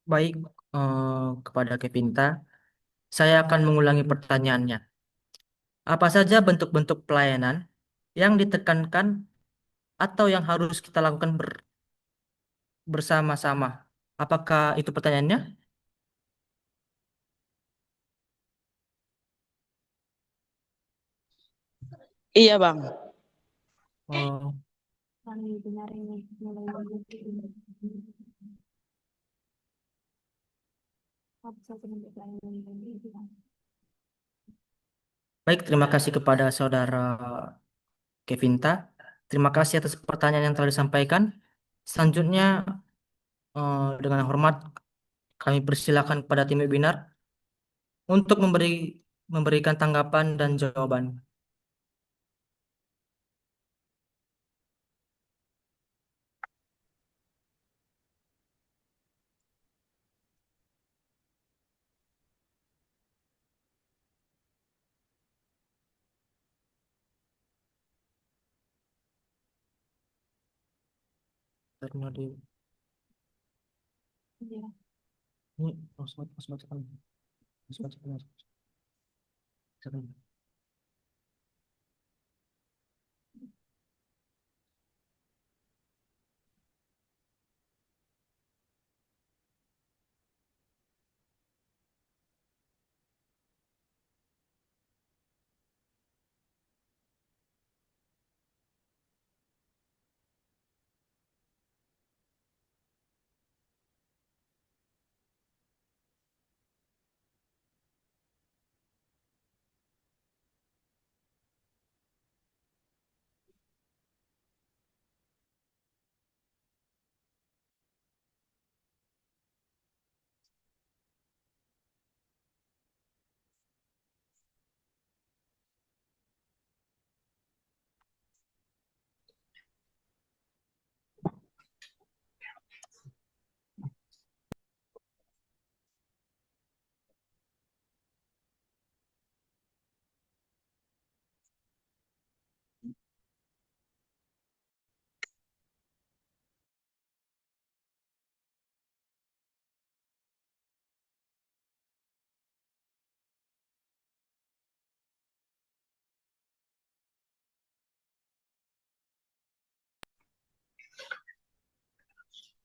Baik, kepada Kevinta, saya akan mengulangi pertanyaannya. Apa saja bentuk-bentuk pelayanan yang ditekankan atau yang harus kita lakukan bersama-sama? Apakah itu pertanyaannya? Iya, Bang. Oh, baik, terima kasih kepada Saudara Kevinta. Terima kasih atas pertanyaan yang telah disampaikan. Selanjutnya, dengan hormat kami persilakan kepada tim webinar untuk memberikan tanggapan dan jawaban. Karena di ini mas bacakan.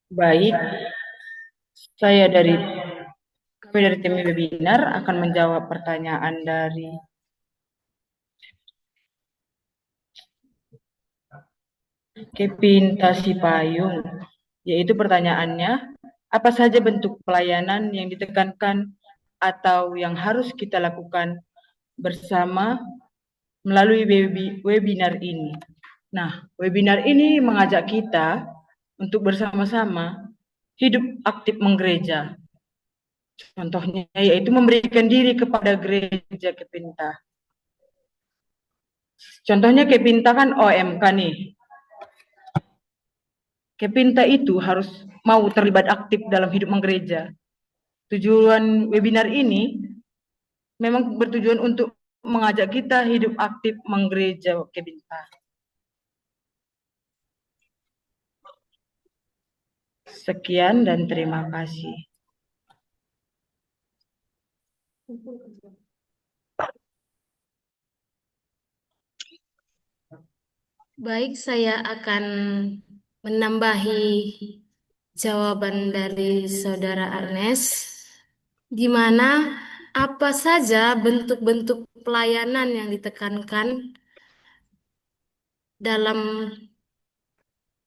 Baik, kami dari tim webinar akan menjawab pertanyaan dari Kevin Tasipayung, yaitu pertanyaannya, apa saja bentuk pelayanan yang ditekankan atau yang harus kita lakukan bersama melalui webinar ini. Nah, webinar ini mengajak kita untuk bersama-sama hidup aktif menggereja. Contohnya yaitu memberikan diri kepada gereja Kepinta. Contohnya Kepinta kan OMK nih. Kepinta itu harus mau terlibat aktif dalam hidup menggereja. Tujuan webinar ini memang bertujuan untuk mengajak kita hidup aktif menggereja Kepinta. Sekian dan terima kasih. Baik, saya akan menambahi jawaban dari Saudara Ernest, di mana apa saja bentuk-bentuk pelayanan yang ditekankan dalam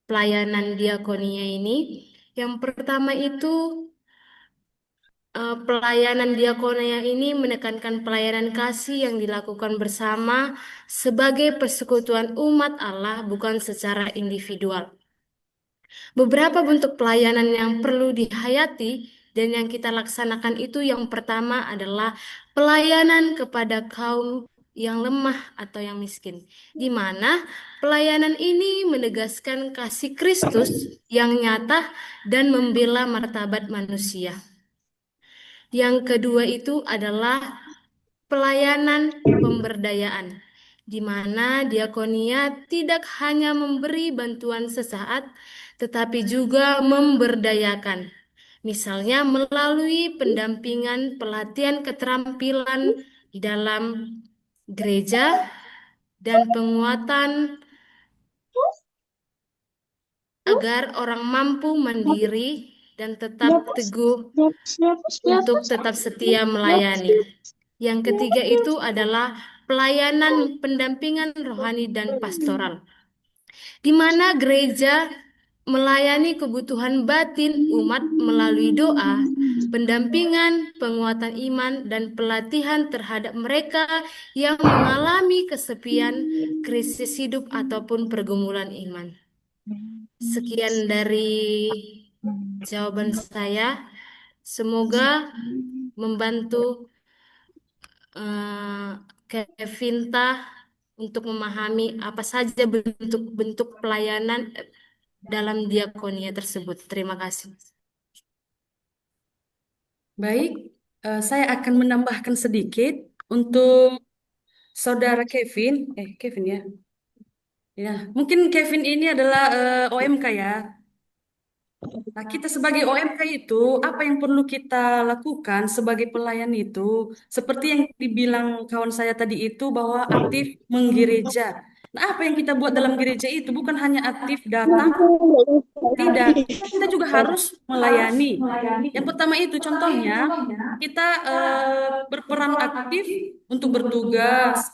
pelayanan diakonia ini. Yang pertama itu pelayanan diakonia ini menekankan pelayanan kasih yang dilakukan bersama sebagai persekutuan umat Allah, bukan secara individual. Beberapa bentuk pelayanan yang perlu dihayati dan yang kita laksanakan itu, yang pertama adalah pelayanan kepada kaum yang lemah atau yang miskin, di mana pelayanan ini menegaskan kasih Kristus yang nyata dan membela martabat manusia. Yang kedua itu adalah pelayanan pemberdayaan, di mana diakonia tidak hanya memberi bantuan sesaat, tetapi juga memberdayakan. Misalnya melalui pendampingan pelatihan keterampilan di dalam gereja dan penguatan agar orang mampu mandiri dan tetap teguh untuk tetap setia melayani. Yang ketiga itu adalah pelayanan pendampingan rohani dan pastoral, di mana gereja melayani kebutuhan batin umat melalui doa, pendampingan, penguatan iman, dan pelatihan terhadap mereka yang mengalami kesepian, krisis hidup, ataupun pergumulan iman. Sekian dari jawaban saya. Semoga membantu Kevinta untuk memahami apa saja bentuk-bentuk pelayanan dalam diakonia tersebut. Terima kasih. Baik, saya akan menambahkan sedikit untuk saudara Kevin. Kevin ya. Ya, mungkin Kevin ini adalah OMK ya. Nah, kita sebagai OMK itu, apa yang perlu kita lakukan sebagai pelayan itu, seperti yang dibilang kawan saya tadi itu, bahwa aktif menggereja. Nah, apa yang kita buat dalam gereja itu bukan hanya aktif datang, tidak. Kita juga harus melayani. Yang pertama itu, contohnya, kita berperan aktif untuk bertugas,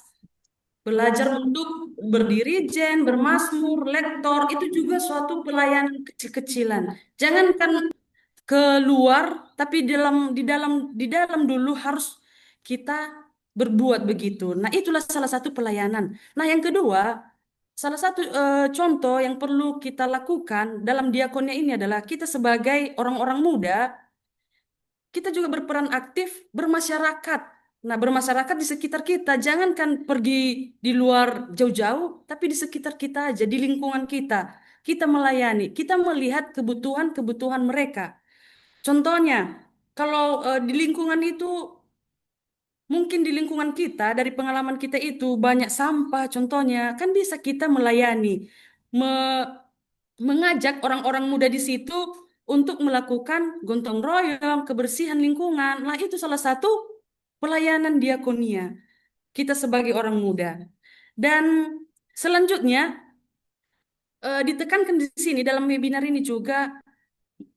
belajar untuk berdirijen, bermazmur, lektor, itu juga suatu pelayanan kecil-kecilan. Jangankan keluar, tapi di dalam dulu harus kita berbuat begitu. Nah, itulah salah satu pelayanan. Nah, yang kedua, salah satu contoh yang perlu kita lakukan dalam diakonia ini adalah kita sebagai orang-orang muda, kita juga berperan aktif bermasyarakat. Nah, bermasyarakat di sekitar kita, jangankan pergi di luar jauh-jauh, tapi di sekitar kita aja, di lingkungan kita. Kita melayani, kita melihat kebutuhan-kebutuhan mereka. Contohnya, kalau di lingkungan itu, mungkin di lingkungan kita, dari pengalaman kita itu banyak sampah, contohnya, kan bisa kita melayani, mengajak orang-orang muda di situ untuk melakukan gotong royong, kebersihan lingkungan. Nah, itu salah satu pelayanan diakonia kita sebagai orang muda. Dan selanjutnya, ditekankan di sini dalam webinar ini juga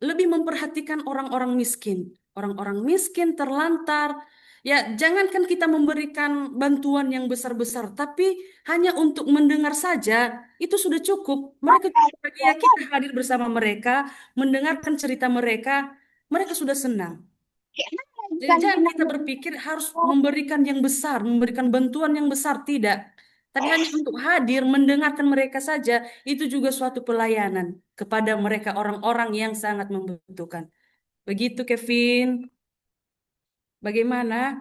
lebih memperhatikan orang-orang miskin. Orang-orang miskin terlantar. Ya, jangankan kita memberikan bantuan yang besar-besar, tapi hanya untuk mendengar saja, itu sudah cukup. Mereka bahagia kita hadir bersama mereka, mendengarkan cerita mereka, mereka sudah senang. Jadi jangan kita berpikir harus memberikan yang besar, memberikan bantuan yang besar, tidak. Tapi hanya untuk hadir, mendengarkan mereka saja, itu juga suatu pelayanan kepada mereka orang-orang yang sangat membutuhkan. Begitu, Kevin. Bagaimana?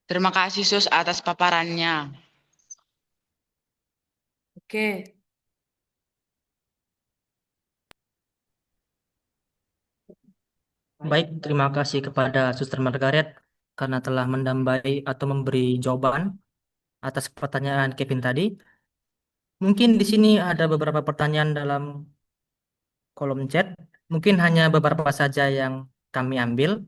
Terima kasih Sus atas paparannya. Oke. Baik, terima kasih kepada Suster Margaret karena telah mendambai atau memberi jawaban atas pertanyaan Kevin tadi. Mungkin di sini ada beberapa pertanyaan dalam kolom chat. Mungkin hanya beberapa saja yang kami ambil.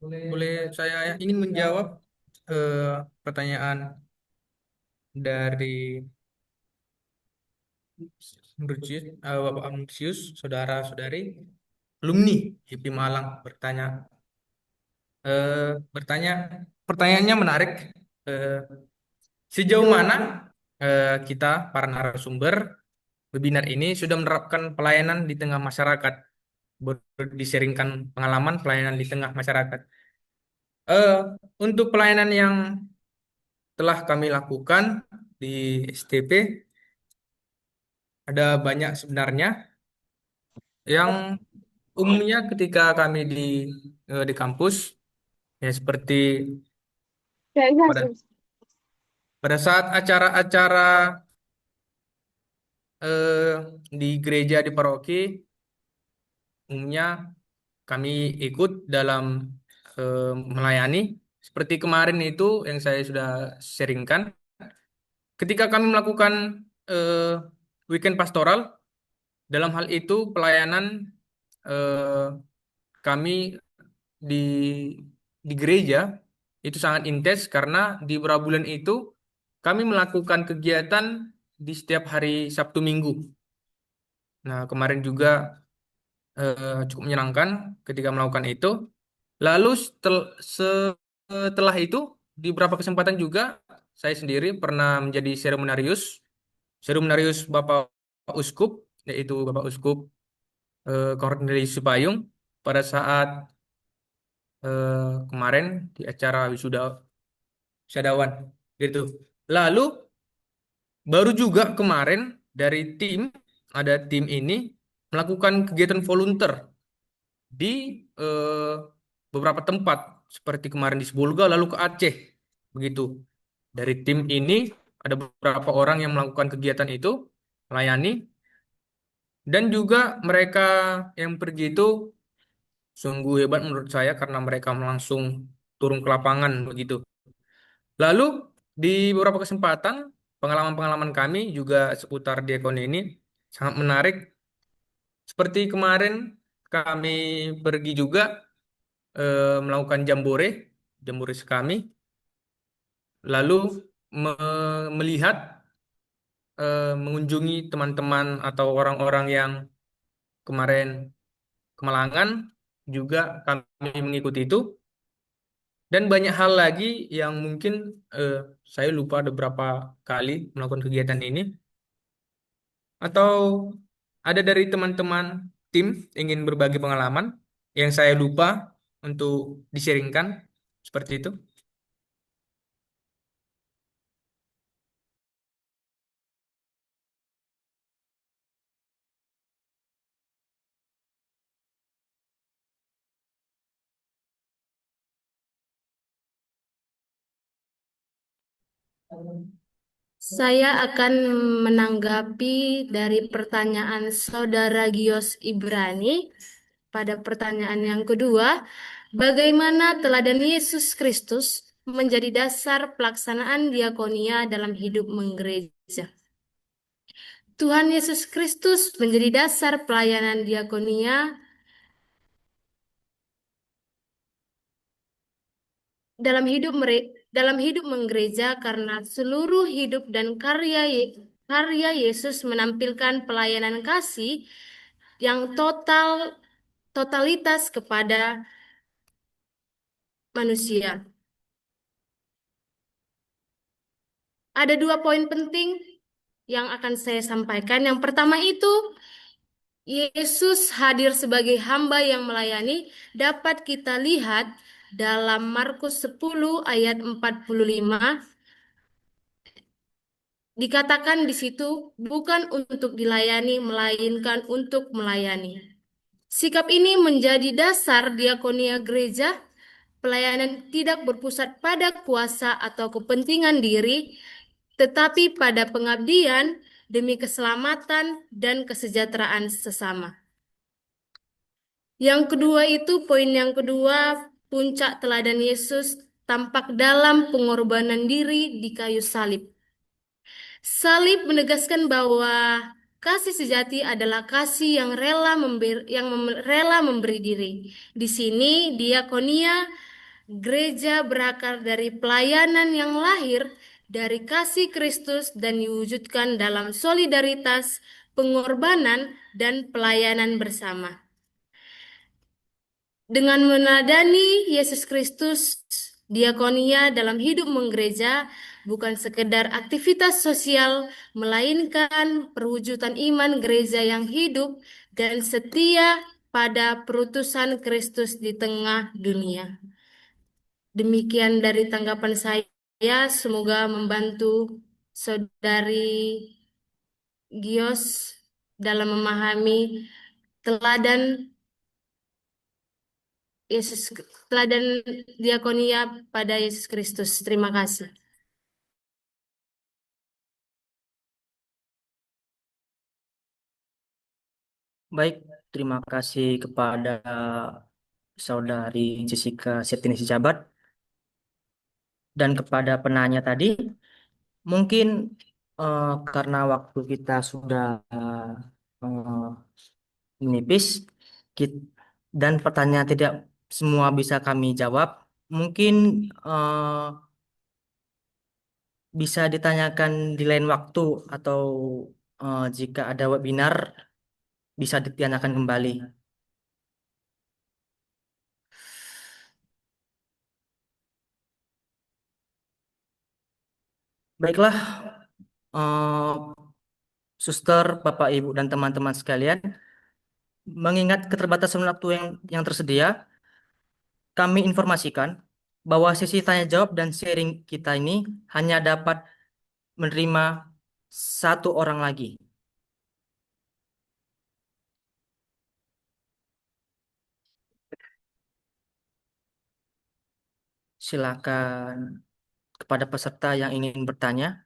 Boleh saya ingin menjawab pertanyaan dari Bapak Ambrosius, saudara-saudari, alumni IP Malang bertanya, pertanyaannya menarik. Sejauh mana kita para narasumber webinar ini sudah menerapkan pelayanan di tengah masyarakat, diseringkan pengalaman pelayanan di tengah masyarakat. Untuk pelayanan yang telah kami lakukan di STP ada banyak sebenarnya. Yang umumnya ketika kami di kampus, ya seperti pada saat acara-acara di gereja di paroki, umumnya kami ikut dalam melayani. Seperti kemarin itu yang saya sudah sharingkan, ketika kami melakukan weekend pastoral, dalam hal itu pelayanan kami di gereja itu sangat intens karena di beberapa bulan itu kami melakukan kegiatan di setiap hari Sabtu Minggu. Nah, kemarin juga cukup menyenangkan ketika melakukan itu. Lalu setelah itu di beberapa kesempatan juga saya sendiri pernah menjadi seremonarius Bapak Uskup, yaitu Bapak Uskup Cornelius Sipayung pada saat kemarin di acara wisudawan gitu. Lalu baru juga kemarin dari ada tim ini melakukan kegiatan volunteer di beberapa tempat seperti kemarin di Sibolga lalu ke Aceh begitu. Dari tim ini ada beberapa orang yang melakukan kegiatan itu melayani dan juga mereka yang pergi itu sungguh hebat menurut saya karena mereka langsung turun ke lapangan begitu. Lalu di beberapa kesempatan pengalaman-pengalaman kami juga seputar diakon ini sangat menarik. Seperti kemarin kami pergi juga melakukan jambore kami, lalu melihat mengunjungi teman-teman atau orang-orang yang kemarin kemalangan juga kami mengikuti itu dan banyak hal lagi yang mungkin saya lupa ada berapa kali melakukan kegiatan ini atau ada dari teman-teman tim ingin berbagi pengalaman yang saya lupa untuk di-sharingkan seperti itu. Saya akan menanggapi dari pertanyaan Saudara Gios Ibrani pada pertanyaan yang kedua, bagaimana teladan Yesus Kristus menjadi dasar pelaksanaan diakonia dalam hidup menggereja? Tuhan Yesus Kristus menjadi dasar pelayanan diakonia dalam hidup menggereja karena seluruh hidup dan karya Yesus menampilkan pelayanan kasih yang totalitas kepada manusia. Ada 2 poin penting yang akan saya sampaikan. Yang pertama itu, Yesus hadir sebagai hamba yang melayani dapat kita lihat dalam Markus 10 ayat 45. Dikatakan di situ bukan untuk dilayani melainkan untuk melayani. Sikap ini menjadi dasar diakonia gereja. Pelayanan tidak berpusat pada kuasa atau kepentingan diri, tetapi pada pengabdian demi keselamatan dan kesejahteraan sesama. Yang kedua itu, poin yang kedua, puncak teladan Yesus tampak dalam pengorbanan diri di kayu salib. Salib menegaskan bahwa kasih sejati adalah kasih yang rela memberi diri. Di sini diakonia gereja berakar dari pelayanan yang lahir dari kasih Kristus dan diwujudkan dalam solidaritas, pengorbanan, dan pelayanan bersama. Dengan meneladani Yesus Kristus, diakonia dalam hidup menggereja bukan sekedar aktivitas sosial, melainkan perwujudan iman gereja yang hidup dan setia pada perutusan Kristus di tengah dunia. Demikian dari tanggapan saya, semoga membantu Saudari Gios dalam memahami teladan diakonia pada Yesus Kristus. Terima kasih. Baik, terima kasih kepada Saudari Jessica Septiani Jabat dan kepada penanya tadi. Mungkin karena waktu kita sudah menipis dan pertanyaan tidak semua bisa kami jawab, mungkin bisa ditanyakan di lain waktu atau jika ada webinar bisa ditanyakan kembali. Baiklah, eh, suster, Bapak, Ibu, dan teman-teman sekalian, mengingat keterbatasan waktu yang tersedia, kami informasikan bahwa sesi tanya jawab dan sharing kita ini hanya dapat menerima satu orang lagi. Silakan kepada peserta yang ingin bertanya,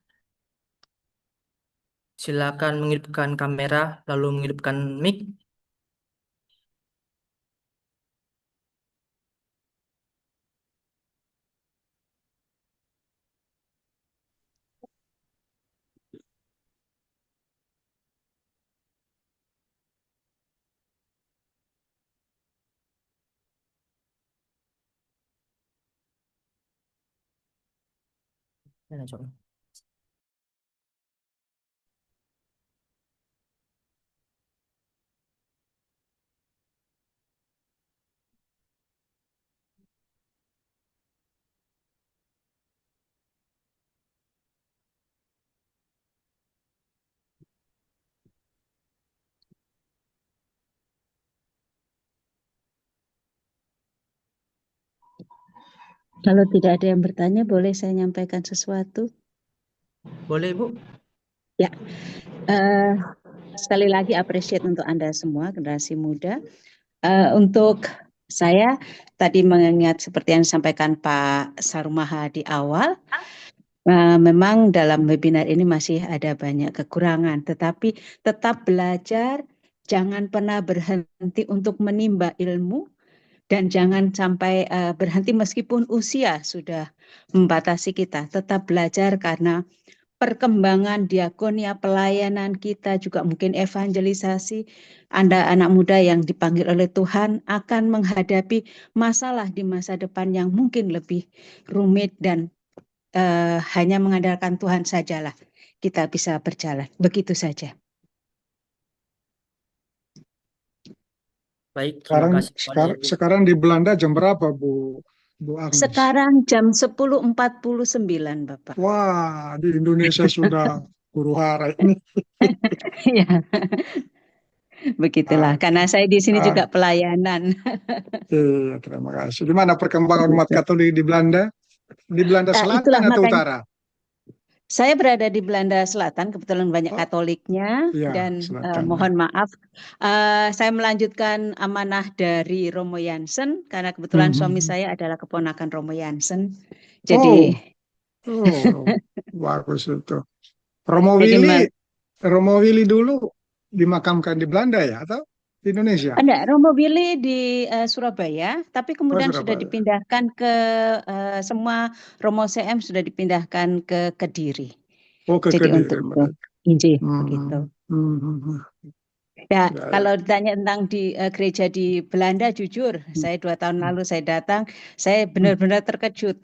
silakan menghidupkan kamera lalu menghidupkan mic. Ya, coba. Kalau tidak ada yang bertanya, boleh saya nyampaikan sesuatu? Boleh, Bu? Ya, sekali lagi appreciate untuk Anda semua, generasi muda. Untuk saya, tadi mengingat seperti yang disampaikan Pak Sarumaha di awal, memang dalam webinar ini masih ada banyak kekurangan, tetapi tetap belajar, jangan pernah berhenti untuk menimba ilmu, dan jangan sampai berhenti meskipun usia sudah membatasi kita. Tetap belajar karena perkembangan diakonia, pelayanan kita, juga mungkin evangelisasi, Anda anak muda yang dipanggil oleh Tuhan akan menghadapi masalah di masa depan yang mungkin lebih rumit dan hanya mengandalkan Tuhan sajalah kita bisa berjalan. Begitu saja. Baik, terima kasih kepada Ibu. Sekarang di Belanda jam berapa, Bu Agnes? Sekarang jam 10.49, Bapak. Wah, di Indonesia sudah huru hara ini. Ya, begitulah. Karena saya di sini juga pelayanan. Iya, terima kasih. Gimana perkembangan umat Katolik di Belanda? Di Belanda Selatan atau Utara? Saya berada di Belanda Selatan, kebetulan banyak Katoliknya, Iya, dan Selatan. mohon maaf, saya melanjutkan amanah dari Romo Jansen, karena kebetulan suami saya adalah keponakan Romo Jansen. Jadi, bagus itu. Romo Willy dulu dimakamkan di Belanda ya, atau di Indonesia? Enggak, Romo Willy di Surabaya, tapi kemudian sudah Surabaya. dipindahkan ke semua Romo CM sudah dipindahkan ke Kediri. Oh, ke Jadi Kediri. untuk Injil begitu. Ya, kalau ditanya tentang di gereja di Belanda, jujur, saya 2 tahun lalu saya datang, saya benar-benar terkejut.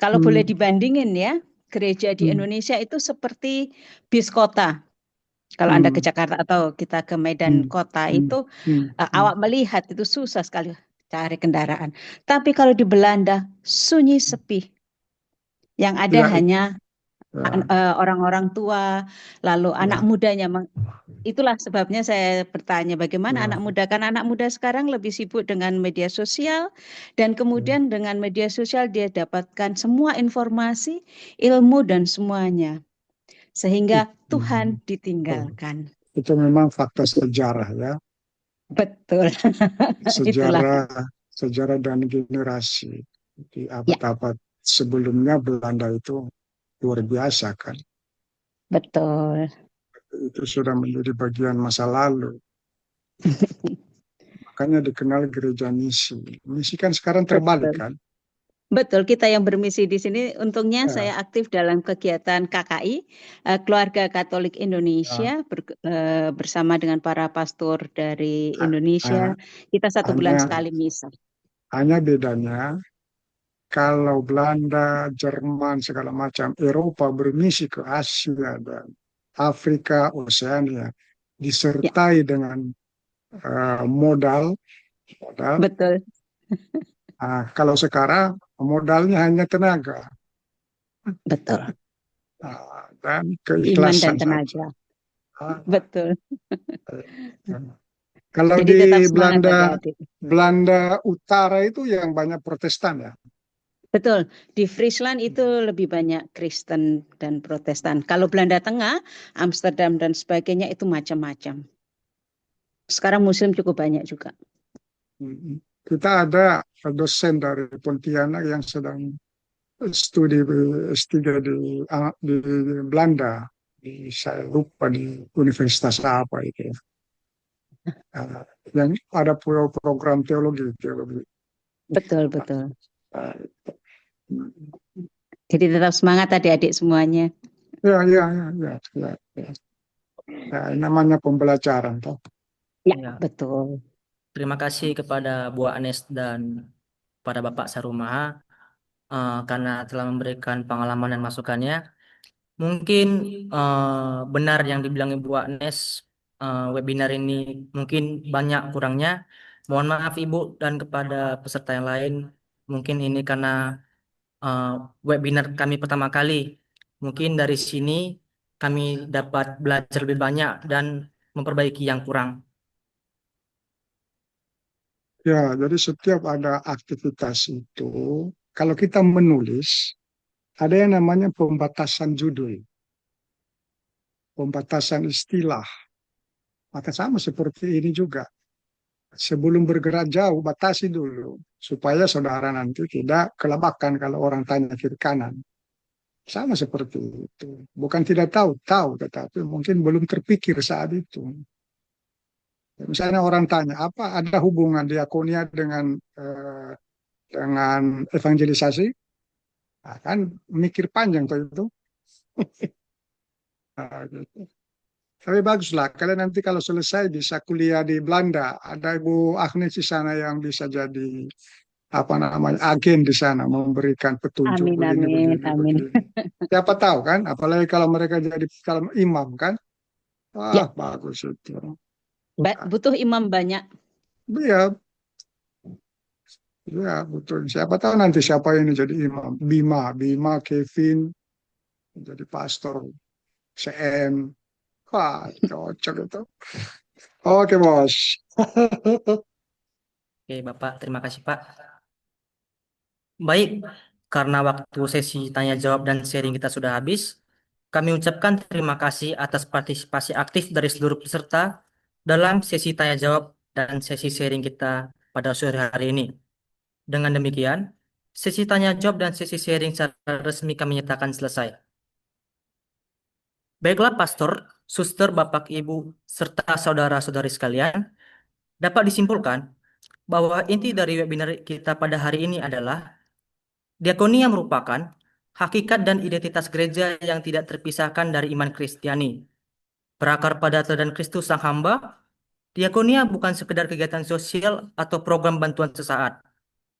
Kalau boleh dibandingin ya, gereja di Indonesia itu seperti bis kota. Kalau Anda ke Jakarta atau kita ke Medan kota itu, awak melihat itu susah sekali cari kendaraan. Tapi kalau di Belanda sunyi sepi. Yang ada hanya orang-orang tua, lalu anak mudanya. Itulah sebabnya saya bertanya bagaimana anak muda, karena anak muda sekarang lebih sibuk dengan media sosial, dan kemudian dengan media sosial dia dapatkan semua informasi, ilmu dan semuanya, sehingga Tuhan ditinggalkan. Itu memang fakta sejarah ya. Betul. Sejarah dan generasi di abad-abad sebelumnya Belanda itu luar biasa kan. Betul. Itu sudah menjadi bagian masa lalu. Makanya dikenal gereja misi. Misi kan sekarang terbalik kan. Betul, kita yang bermisi di sini, untungnya saya aktif dalam kegiatan KKI, Keluarga Katolik Indonesia, bersama dengan para pastor dari Indonesia. Kita 1 bulan sekali misa. Hanya bedanya, kalau Belanda, Jerman, segala macam, Eropa bermisi ke Asia dan Afrika, Oseania, disertai dengan modal. Betul. Kalau sekarang modalnya hanya tenaga. Betul. dan Iman dan keikhlasan saja. tenaga. Betul. Kalau Jadi di tetap semangat adik-adik. Belanda Utara itu yang banyak Protestan ya. Betul, di Friesland itu lebih banyak Kristen dan Protestan. Kalau Belanda Tengah, Amsterdam dan sebagainya itu macam-macam. Sekarang Muslim cukup banyak juga. Kita ada dosen dari Pontianak yang sedang studi S3 di Belanda. Saya lupa di universitas apa itu. Yang ada program teologi. Betul, betul. Jadi tetap semangat adik-adik semuanya. Ya. Namanya pembelajaran toh. Ya, betul. Terima kasih kepada Bu Anes dan pada Bapak Sarumaha karena telah memberikan pengalaman dan masukannya. Mungkin benar yang dibilang Ibu Anes, webinar ini mungkin banyak kurangnya. Mohon maaf Ibu dan kepada peserta yang lain. Mungkin ini karena webinar kami pertama kali. Mungkin dari sini kami dapat belajar lebih banyak dan memperbaiki yang kurang. Ya, jadi setiap ada aktivitas itu, kalau kita menulis, ada yang namanya pembatasan judul, pembatasan istilah. Maka sama seperti ini juga. Sebelum bergerak jauh, batasi dulu. Supaya saudara nanti tidak kelabakan kalau orang tanya kiri kanan. Sama seperti itu. Bukan tidak tahu, tetapi mungkin belum terpikir saat itu. Misalnya orang tanya, apa ada hubungan diakonia dengan evangelisasi? Nah, kan mikir panjang tuh itu. Nah, gitu. Tapi baguslah, kalian nanti kalau selesai bisa kuliah di Belanda. Ada Ibu Agnes di sana yang bisa jadi agen di sana, memberikan petunjuk Amin. begini. Siapa tahu kan, apalagi kalau mereka jadi kalau imam kan, Ya. bagus itu. Butuh imam banyak. Iya, ya betul. Siapa tahu nanti siapa ini jadi imam. Bima, Kevin jadi pastor, CM. Wah, cocok itu. Oke, Bos. Oke, Bapak. Terima kasih, Pak. Baik, karena waktu sesi tanya jawab dan sharing kita sudah habis, kami ucapkan terima kasih atas partisipasi aktif dari seluruh peserta dalam sesi tanya jawab dan sesi sharing kita pada sore hari ini. Dengan demikian, sesi tanya jawab dan sesi sharing secara resmi kami nyatakan selesai. Baiklah pastor, suster, bapak, ibu, serta saudara-saudari sekalian, dapat disimpulkan bahwa inti dari webinar kita pada hari ini adalah diakonia merupakan hakikat dan identitas gereja yang tidak terpisahkan dari iman Kristiani. Berakar pada teladan Kristus Sang Hamba, diakonia bukan sekedar kegiatan sosial atau program bantuan sesaat,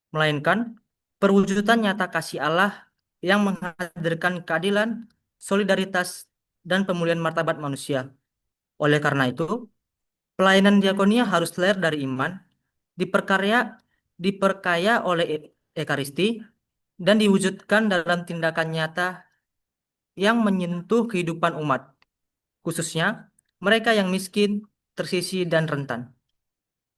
melainkan perwujudan nyata kasih Allah yang menghadirkan keadilan, solidaritas, dan pemulihan martabat manusia. Oleh karena itu, pelayanan diakonia harus lahir dari iman, diperkaya oleh ekaristi, dan diwujudkan dalam tindakan nyata yang menyentuh kehidupan umat, khususnya mereka yang miskin, tersisih, dan rentan.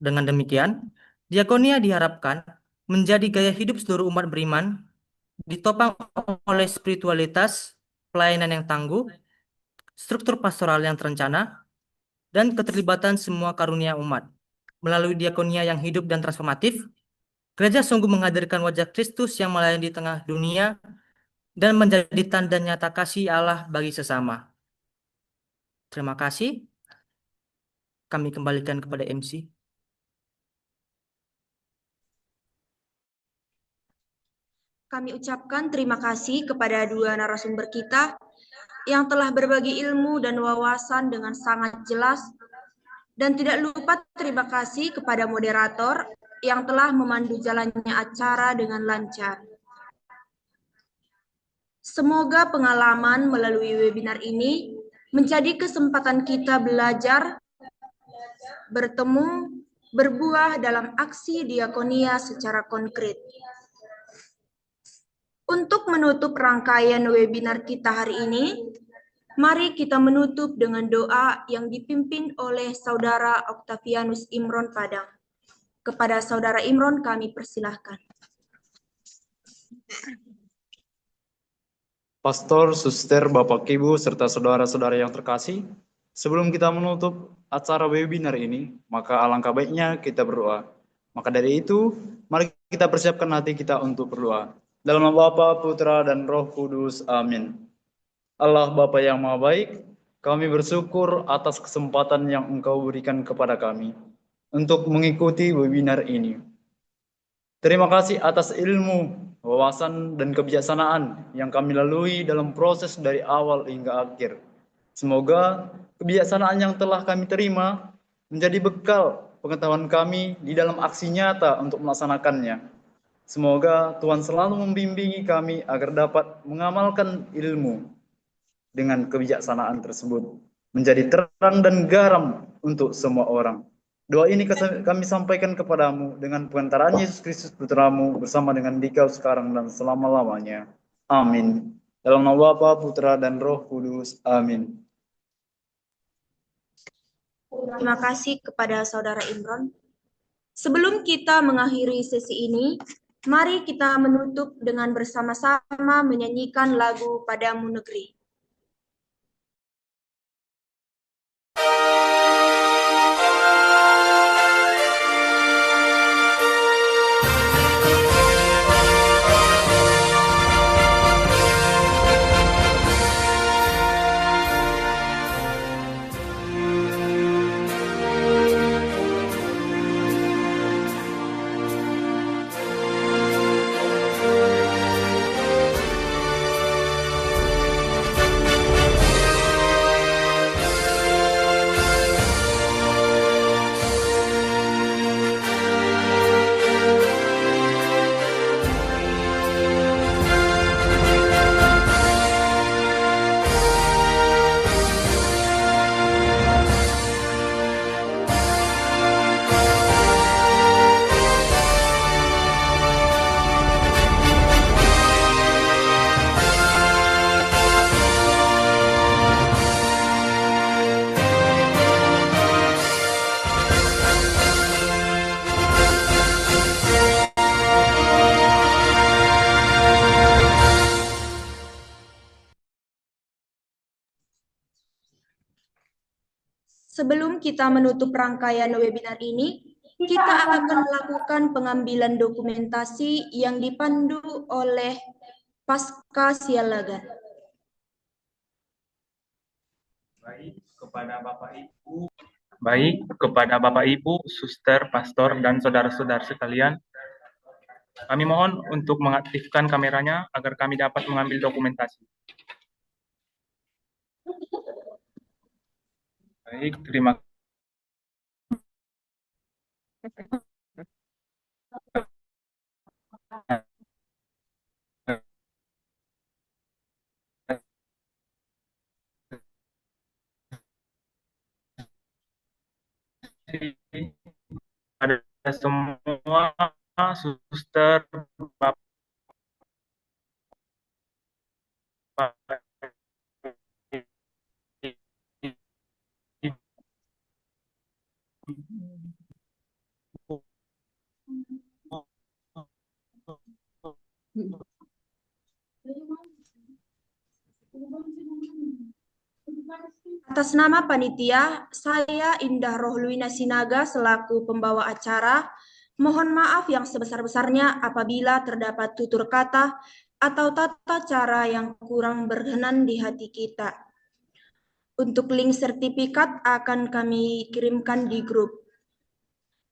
Dengan demikian, diakonia diharapkan menjadi gaya hidup seluruh umat beriman, ditopang oleh spiritualitas, pelayanan yang tangguh, struktur pastoral yang terencana, dan keterlibatan semua karunia umat. Melalui diakonia yang hidup dan transformatif, gereja sungguh menghadirkan wajah Kristus yang melayani di tengah dunia dan menjadi tanda nyata kasih Allah bagi sesama. Terima kasih. Kami kembalikan kepada MC. Kami ucapkan terima kasih kepada dua narasumber kita yang telah berbagi ilmu dan wawasan dengan sangat jelas, dan tidak lupa terima kasih kepada moderator yang telah memandu jalannya acara dengan lancar. Semoga pengalaman melalui webinar ini menjadi kesempatan kita belajar, bertemu, berbuah dalam aksi diakonia secara konkret. Untuk menutup rangkaian webinar kita hari ini, mari kita menutup dengan doa yang dipimpin oleh Saudara Octavianus Imron Padang. Kepada Saudara Imron kami persilahkan. Pastor, suster, Bapak, Ibu, serta saudara-saudara yang terkasih, sebelum kita menutup acara webinar ini, maka alangkah baiknya kita berdoa. Maka dari itu, mari kita persiapkan hati kita untuk berdoa. Dalam nama Bapa, Putra, dan Roh Kudus. Amin. Allah Bapa yang Maha Baik, kami bersyukur atas kesempatan yang Engkau berikan kepada kami untuk mengikuti webinar ini. Terima kasih atas ilmu, wawasan, dan kebijaksanaan yang kami lalui dalam proses dari awal hingga akhir. Semoga kebijaksanaan yang telah kami terima menjadi bekal pengetahuan kami di dalam aksi nyata untuk melaksanakannya. Semoga Tuhan selalu membimbingi kami agar dapat mengamalkan ilmu dengan kebijaksanaan tersebut menjadi terang dan garam untuk semua orang. Doa ini kami sampaikan kepadamu dengan pengantaraan Yesus Kristus Putramu bersama dengan Dikau sekarang dan selama-lamanya. Amin. Dalam nama Bapa, Putra, dan Roh Kudus. Amin. Terima kasih kepada Saudara Imron. Sebelum kita mengakhiri sesi ini, mari kita menutup dengan bersama-sama menyanyikan lagu Padamu Negeri. Sebelum kita menutup rangkaian webinar ini, kita akan melakukan pengambilan dokumentasi yang dipandu oleh Pasca Sialagan. Baik, kepada Bapak Ibu, suster, pastor, dan saudara-saudara sekalian, kami mohon untuk mengaktifkan kameranya agar kami dapat mengambil dokumentasi. Baik, terima kasih pada semua suster, Bapak, Atas nama panitia, saya Indah Rohluina Sinaga selaku pembawa acara, mohon maaf yang sebesar-besarnya apabila terdapat tutur kata atau tata cara yang kurang berkenan di hati kita. Untuk link sertifikat akan kami kirimkan di grup.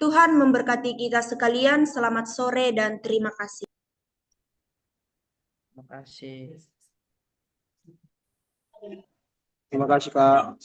Tuhan memberkati kita sekalian, selamat sore dan terima kasih. Terima kasih. Terima kasih, Kak.